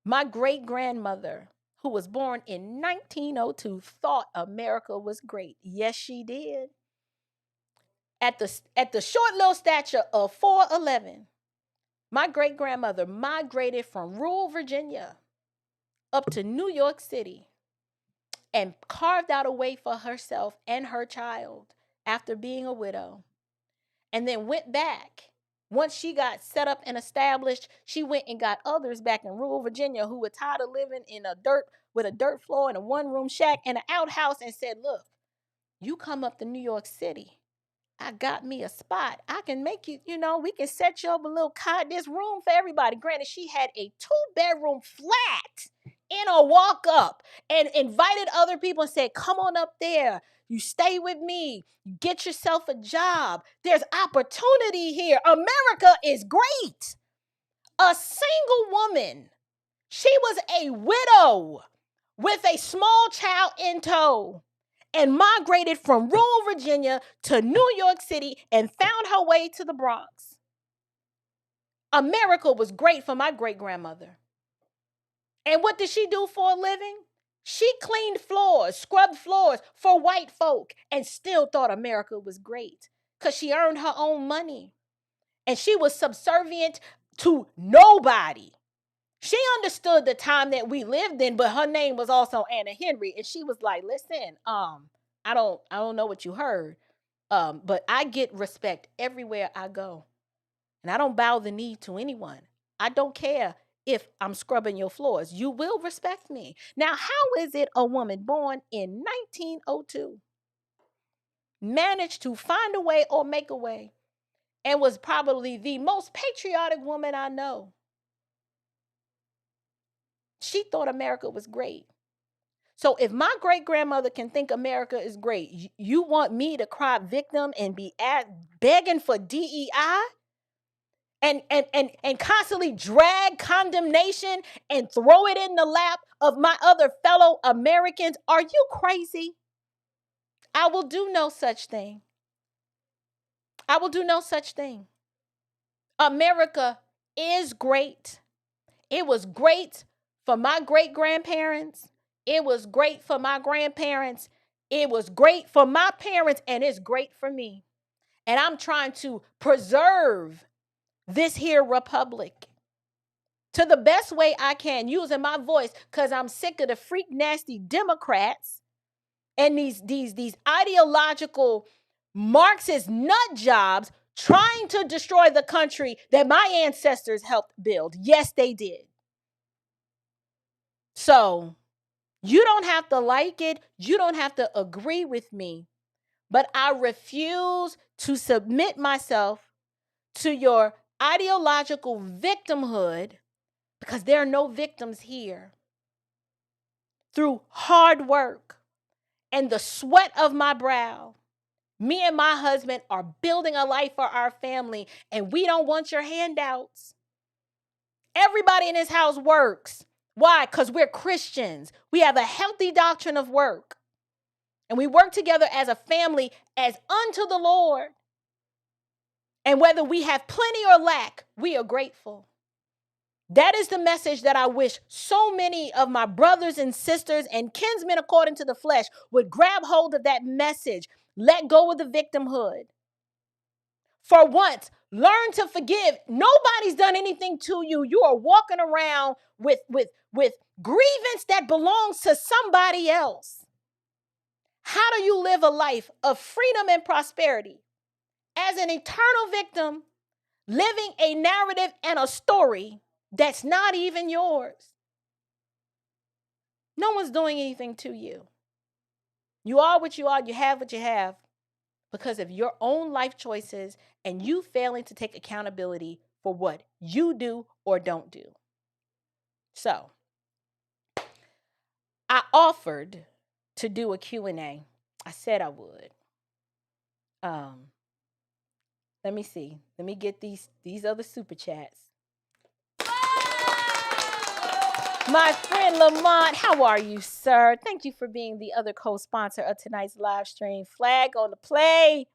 my great-grandmother, who was born in 1902, thought America was great. Yes, she did. At the short little stature of 4'11", my great-grandmother migrated from rural Virginia up to New York City and carved out a way for herself and her child after being a widow. And then went back. Once she got set up and established, she went and got others back in rural Virginia who were tired of living in a dirt floor and a one-room shack and an outhouse, and said, look, you come up to New York City. I got me a spot. I can make you, we can set you up a little cot. There's room for everybody. Granted, she had a 2-bedroom flat in a walk up and invited other people and said, come on up there. You stay with me. You get yourself a job. There's opportunity here. America is great. A single woman. She was a widow with a small child in tow, and migrated from rural Virginia to New York City and found her way to the Bronx. America was great for my great-grandmother. And what did she do for a living? She cleaned floors, scrubbed floors for white folk, and still thought America was great because she earned her own money. And she was subservient to nobody. She understood the time that we lived in, but her name was also Anna Henry. And she was like, listen, I don't know what you heard, but I get respect everywhere I go. And I don't bow the knee to anyone. I don't care if I'm scrubbing your floors. You will respect me. Now, how is it a woman born in 1902 managed to find a way or make a way and was probably the most patriotic woman I know? She thought America was great. So if my great-grandmother can think America is great, you want me to cry victim and be begging for DEI and constantly drag condemnation and throw it in the lap of my other fellow Americans? Are you crazy? I will do no such thing. I will do no such thing. America is great. It was great for my great-grandparents. It was great for my grandparents. It was great for my parents, and it's great for me. And I'm trying to preserve this here republic to the best way I can, using my voice, because I'm sick of the freak nasty Democrats and these ideological Marxist nut jobs trying to destroy the country that my ancestors helped build. Yes, they did. So you don't have to like it. You don't have to agree with me. But I refuse to submit myself to your ideological victimhood, because there are no victims here. Through hard work and the sweat of my brow, me and my husband are building a life for our family, and we don't want your handouts. Everybody in this house works. Why? Because we're Christians. We have a healthy doctrine of work. And we work together as a family as unto the Lord. And whether we have plenty or lack, we are grateful. That is the message that I wish so many of my brothers and sisters and kinsmen according to the flesh would grab hold of that message. Let go of the victimhood. For once, learn to forgive. Nobody's done anything to you. You are walking around with grievance that belongs to somebody else. How do you live a life of freedom and prosperity as an eternal victim, living a narrative and a story that's not even yours? No one's doing anything to you. You are what you are. You have what you have because of your own life choices and you failing to take accountability for what you do or don't do. So, I offered to do a Q&A. I said I would. Let me see. Let me get these other super chats. My friend Lamont, how are you, sir? Thank you for being the other co-sponsor of tonight's live stream. Flag on the play.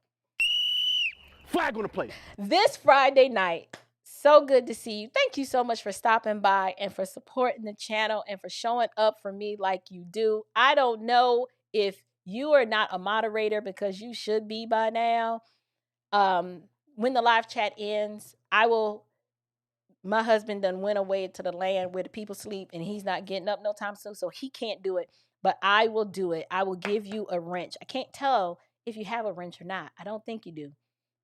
Flag on the play. This Friday night. So good to see you. Thank you so much for stopping by and for supporting the channel and for showing up for me like you do. I don't know if you are not a moderator, because you should be by now. When the live chat ends, my husband done went away to the land where the people sleep, and he's not getting up no time soon, so he can't do it. But I will do it. I will give you a wrench. I can't tell if you have a wrench or not. I don't think you do.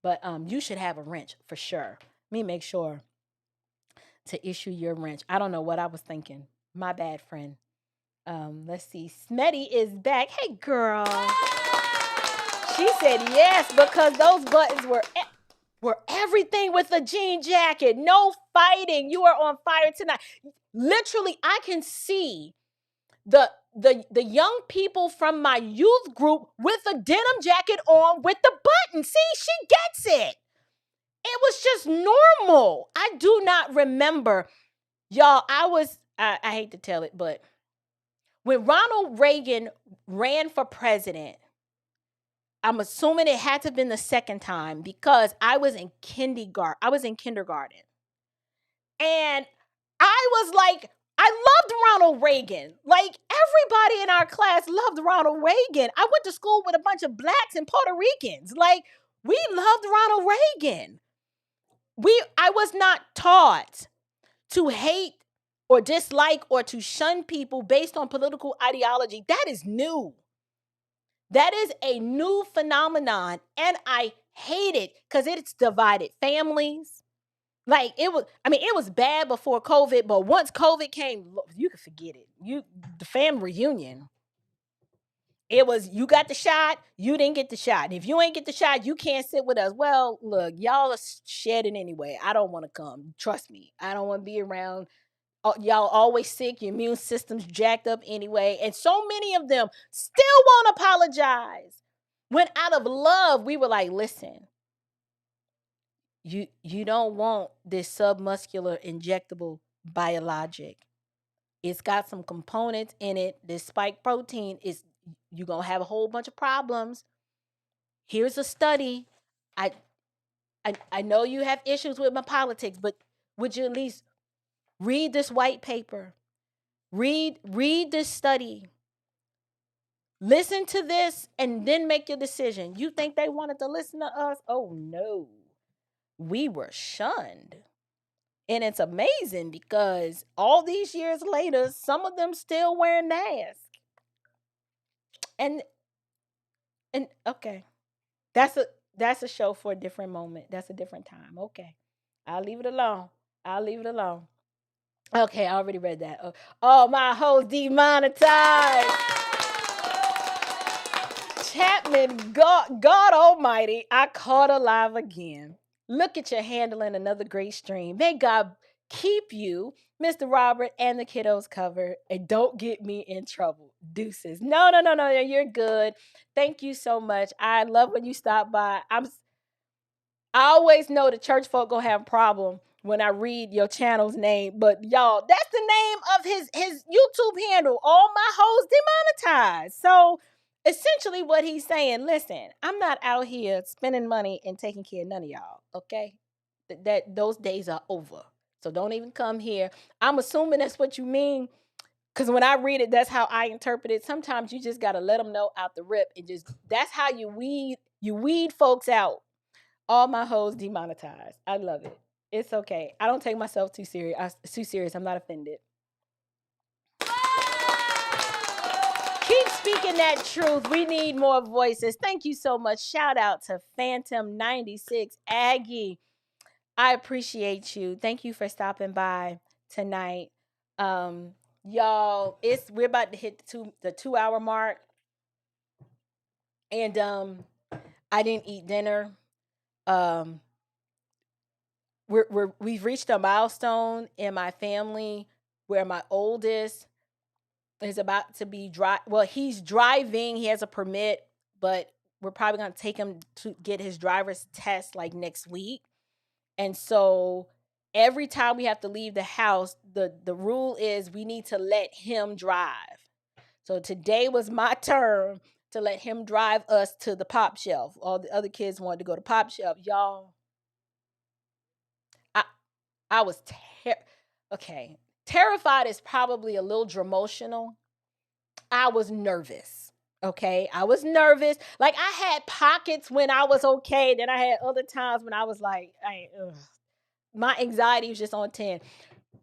But you should have a wrench for sure. Let me make sure to issue your wrench. I don't know what I was thinking. My bad, friend. Let's see. Smetty is back. Hey, girl. She said yes, because those buttons were everything with a jean jacket. No fighting. You are on fire tonight. Literally, I can see the young people from my youth group with a denim jacket on with the button. See, she gets it. It was just normal. I do not remember. Y'all, I hate to tell it, but when Ronald Reagan ran for president, I'm assuming it had to have been the second time, because I was in kindergarten. And I was like, I loved Ronald Reagan. Like, everybody in our class loved Ronald Reagan. I went to school with a bunch of blacks and Puerto Ricans. Like, we loved Ronald Reagan. I was not taught to hate or dislike or to shun people based on political ideology. That is new. That is a new phenomenon, and I hate it because it's divided families. Like, it was bad before COVID, but once COVID came, you can forget it. The family reunion. It was, you got the shot, you didn't get the shot. And if you ain't get the shot, you can't sit with us. Well, look, y'all are shedding anyway. I don't want to come. Trust me. I don't want to be around. Y'all always sick. Your immune system's jacked up anyway. And so many of them still won't apologize. When out of love, we were like, listen, you don't want this submuscular injectable biologic. It's got some components in it. This spike protein is, you're going to have a whole bunch of problems. Here's a study. I know you have issues with my politics, but would you at least read this white paper? Read this study. Listen to this and then make your decision. You think they wanted to listen to us? Oh, no. We were shunned. And it's amazing because all these years later, some of them still wearing masks. And okay, that's a show for a different moment. That's a different time. Okay, I'll leave it alone. Okay, I already read that. Oh, my host demonetized. Chapman, God Almighty, I caught alive again. Look at your handling another great stream. May God keep you, Mr. Robert, and the kiddos covered, and don't get me in trouble. Deuces. No, you're good. Thank you so much. I love when you stop by. I always know the church folk gonna have a problem when I read your channel's name, but y'all, that's the name of his YouTube handle. All my hoes demonetized. So essentially what he's saying, listen, I'm not out here spending money and taking care of none of y'all, okay? That those days are over. So don't even come here. I'm assuming that's what you mean, because when I read it, that's how I interpret it. Sometimes you just got to let them know out the rip, and just, that's how you weed folks out. All my hoes demonetized. I love it. It's okay. I don't take myself too serious. I'm not offended. Keep speaking that truth. We need more voices. Thank you so much. Shout out to Phantom 96 Aggie. I appreciate you. Thank you for stopping by tonight. Y'all, we're about to hit the 2-hour mark. And I didn't eat dinner. We've reached a milestone in my family where my oldest is about to be well, he's driving, he has a permit, but we're probably going to take him to get his driver's test like next week. And so every time we have to leave the house, the rule is we need to let him drive. So today was my turn to let him drive us to the pop shelf. All the other kids wanted to go to pop shelf. Y'all, I was okay. Terrified is probably a little dramotional. I was nervous. Okay, I was nervous. Like, I had pockets when I was okay. Then I had other times when I was like, my anxiety was just on 10.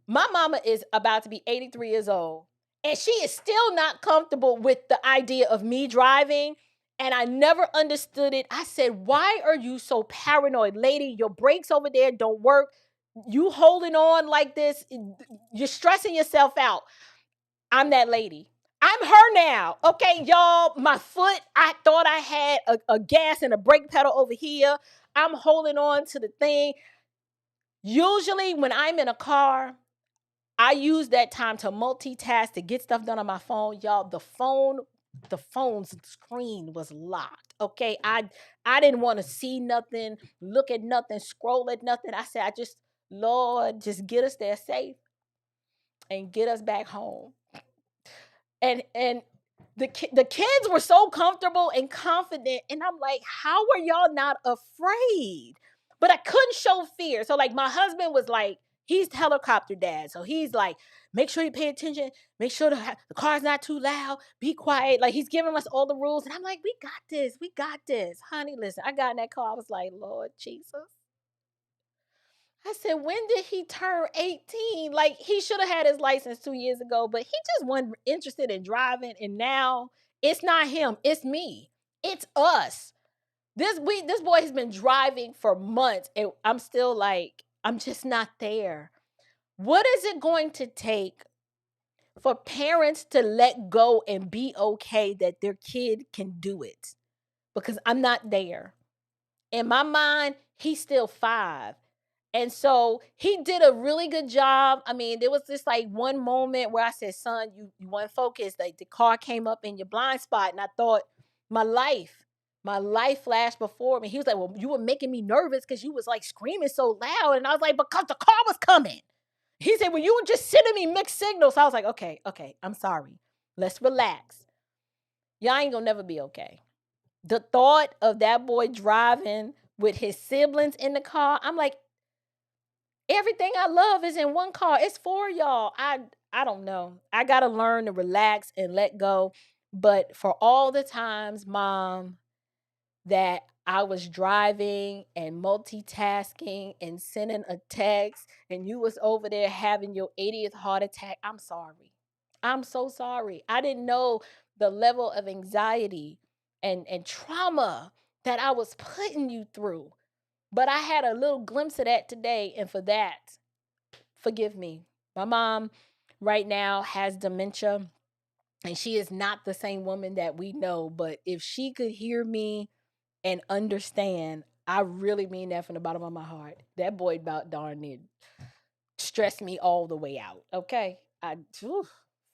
My mama is about to be 83 years old, and she is still not comfortable with the idea of me driving. And I never understood it. I said, why are you so paranoid? Lady, your brakes over there don't work. You holding on like this, you're stressing yourself out. I'm that lady. I'm her now. Okay, y'all, my foot, I thought I had a gas and a brake pedal over here. I'm holding on to the thing. Usually when I'm in a car, I use that time to multitask, to get stuff done on my phone. Y'all, the phone's screen was locked. Okay, I didn't want to see nothing, look at nothing, scroll at nothing. I said, Lord, just get us there safe and get us back home. And the kids were so comfortable and confident, and I'm like, how are y'all not afraid? But I couldn't show fear. So like, my husband was like, he's helicopter dad, so he's like, make sure you pay attention, make sure the car's not too loud, be quiet. Like, he's giving us all the rules, and I'm like, we got this, honey. Listen, I got in that car, I was like, Lord Jesus. I said, when did he turn 18? Like, he should have had his license 2 years ago, but he just wasn't interested in driving. And now it's not him, it's me. It's us. This boy has been driving for months, and I'm still like, I'm just not there. What is it going to take for parents to let go and be okay that their kid can do it? Because I'm not there. In my mind, he's still 5. And so he did a really good job. I mean, there was this like one moment where I said, son, you weren't focused. Like, the car came up in your blind spot. And I thought, my life flashed before me. He was like, well, you were making me nervous because you was like screaming so loud. And I was like, because the car was coming. He said, well, you were just sending me mixed signals. So I was like, okay, I'm sorry. Let's relax. Y'all ain't gonna never be okay. The thought of that boy driving with his siblings in the car, I'm like, everything I love is in one car. It's for y'all. I don't know. I got to learn to relax and let go. But for all the times, Mom, that I was driving and multitasking and sending a text, and you was over there having your 80th heart attack, I'm sorry. I'm so sorry. I didn't know the level of anxiety and trauma that I was putting you through. But I had a little glimpse of that today, and for that, forgive me. My mom right now has dementia, and she is not the same woman that we know. But if she could hear me and understand, I really mean that from the bottom of my heart. That boy about darn near stressed me all the way out, okay?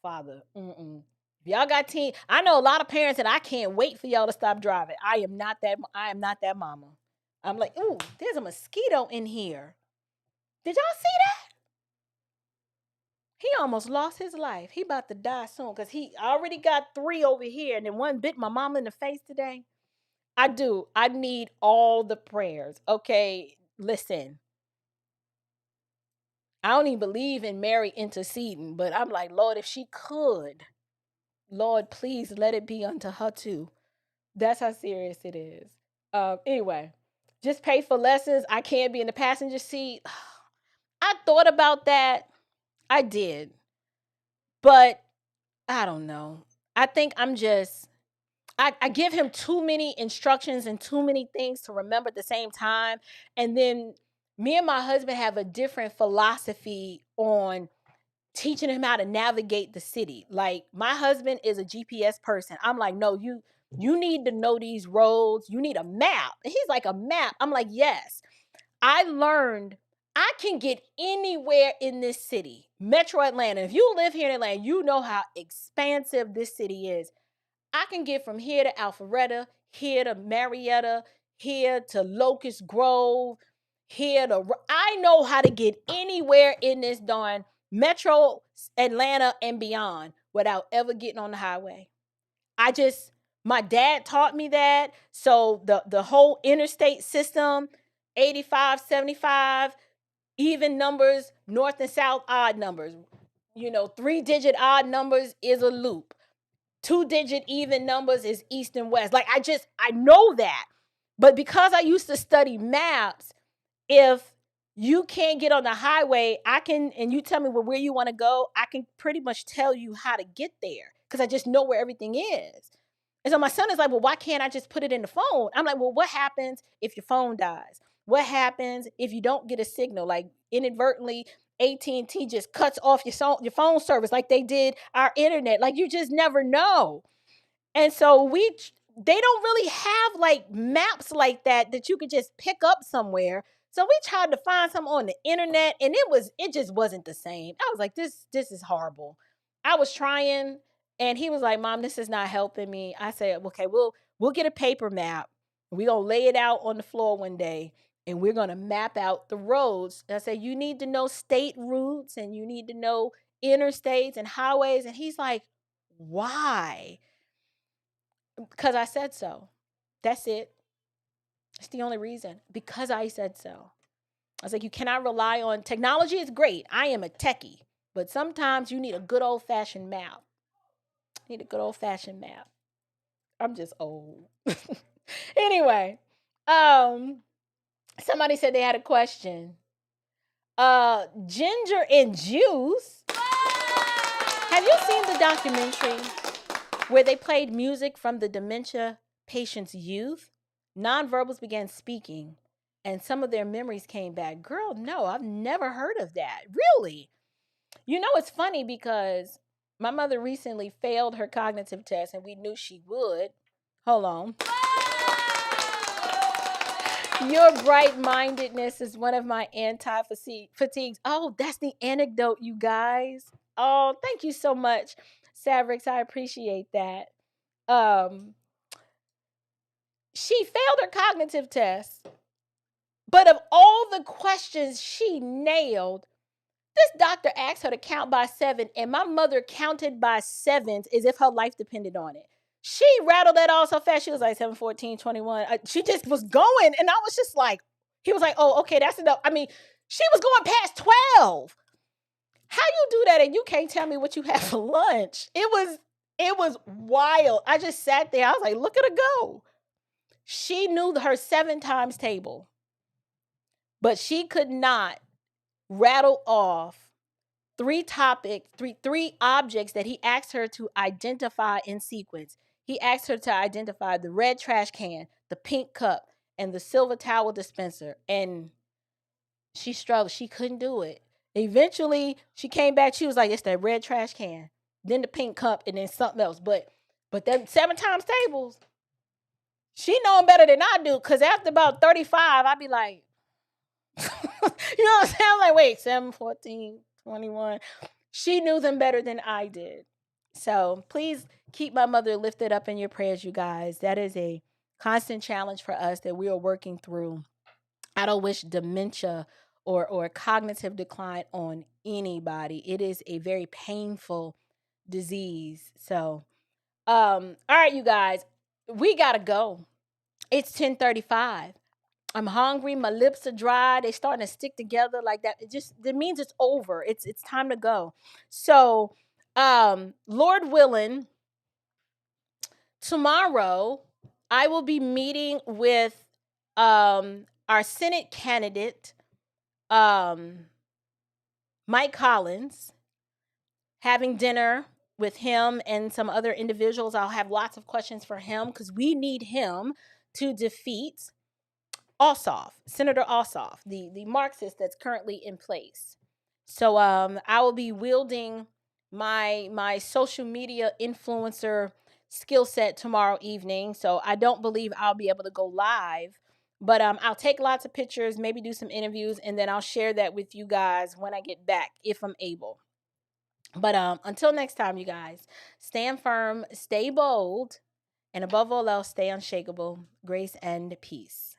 Father, If y'all got teen, I know a lot of parents that I can't wait for y'all to stop driving. I am not that mama. I'm like, ooh, there's a mosquito in here. Did y'all see that? He almost lost his life. He about to die soon because he already got 3 over here, and then one bit my mama in the face today. I do. I need all the prayers. Okay, listen. I don't even believe in Mary interceding, but I'm like, Lord, if she could, Lord, please let it be unto her too. That's how serious it is. Anyway. Just pay for lessons. I can't be in the passenger seat. I thought about that. I did. But I don't know. I think I'm just, I give him too many instructions and too many things to remember at the same time. And then me and my husband have a different philosophy on teaching him how to navigate the city. Like, my husband is a GPS person. I'm like, no, you need to know these roads. You need a map. And he's like, a map. I'm like, yes. I learned I can get anywhere in this city. Metro Atlanta. If you live here in Atlanta, you know how expansive this city is. I can get from here to Alpharetta, here to Marietta, here to Locust Grove, I know how to get anywhere in this darn Metro Atlanta and beyond without ever getting on the highway. My dad taught me that. So the whole interstate system, 85, 75, even numbers, north and south, odd numbers. 3-digit odd numbers is a loop. 2-digit even numbers is east and west. Like I know that. But because I used to study maps, if you can't get on the highway, and you tell me where you want to go, I can pretty much tell you how to get there because I just know where everything is. And so my son is like, well, why can't I just put it in the phone? I'm like, well, what happens if your phone dies? What happens if you don't get a signal? Like inadvertently, AT&T just cuts off your phone service like they did our internet. Like you just never know. And so they don't really have like maps like that you could just pick up somewhere. So we tried to find something on the internet and it just wasn't the same. I was like, this is horrible. I was trying and he was like, Mom, this is not helping me. I said, okay, we'll get a paper map. We're going to lay it out on the floor one day and we're going to map out the roads. I said, you need to know state routes and you need to know interstates and highways. And he's like, why? Because I said so. That's it. It's the only reason. Because I said so. I was like, you cannot rely on technology. Is great. I am a techie. But sometimes you need a good old-fashioned map. I'm just old. Anyway, somebody said they had a question. Ginger and Juice. Have you seen the documentary where they played music from the dementia patient's youth? Nonverbals began speaking, and some of their memories came back. Girl, no, I've never heard of that. Really? It's funny because my mother recently failed her cognitive test, and we knew she would. Hold on. Your bright-mindedness is one of my anti-fatigues. Oh, that's the anecdote, you guys. Oh, thank you so much, Savrix. I appreciate that. She failed her cognitive test, but of all the questions she nailed, this doctor asked her to count by 7, and my mother counted by 7s as if her life depended on it. She rattled that all so fast. She was like 7, 14, 21. She just was going, and I was just like, he was like, oh, okay, that's enough. I mean, she was going past 12. How you do that and you can't tell me what you had for lunch? It was wild. I just sat there. I was like, look at her go. She knew her 7 times table, but she could not rattle off 3 objects that he asked her to identify in sequence. He asked her to identify the red trash can, the pink cup, and the silver towel dispenser. And she struggled. She couldn't do it. Eventually, she came back. She was like, it's that red trash can, then the pink cup, and then something else. But them 7 times tables, she know them better than I do. Because after about 35, I'd be like, you know what I'm saying? I'm like, wait, 7, 14, 21. She knew them better than I did. So please keep my mother lifted up in your prayers, you guys. That is a constant challenge for us that we are working through. I don't wish dementia or cognitive decline on anybody. It is a very painful disease. So, all right, you guys, we got to go. It's 10:35. I'm hungry. My lips are dry. They're starting to stick together like that. It means it's over. It's time to go. So, Lord willing, tomorrow I will be meeting with our Senate candidate, Mike Collins, having dinner with him and some other individuals. I'll have lots of questions for him because we need him to defeat Senator Ossoff, the Marxist that's currently in place. So I will be wielding my social media influencer skill set tomorrow evening. So I don't believe I'll be able to go live, but I'll take lots of pictures, maybe do some interviews, and then I'll share that with you guys when I get back, if I'm able. But until next time, you guys, stand firm, stay bold, and above all else, stay unshakable. Grace and peace.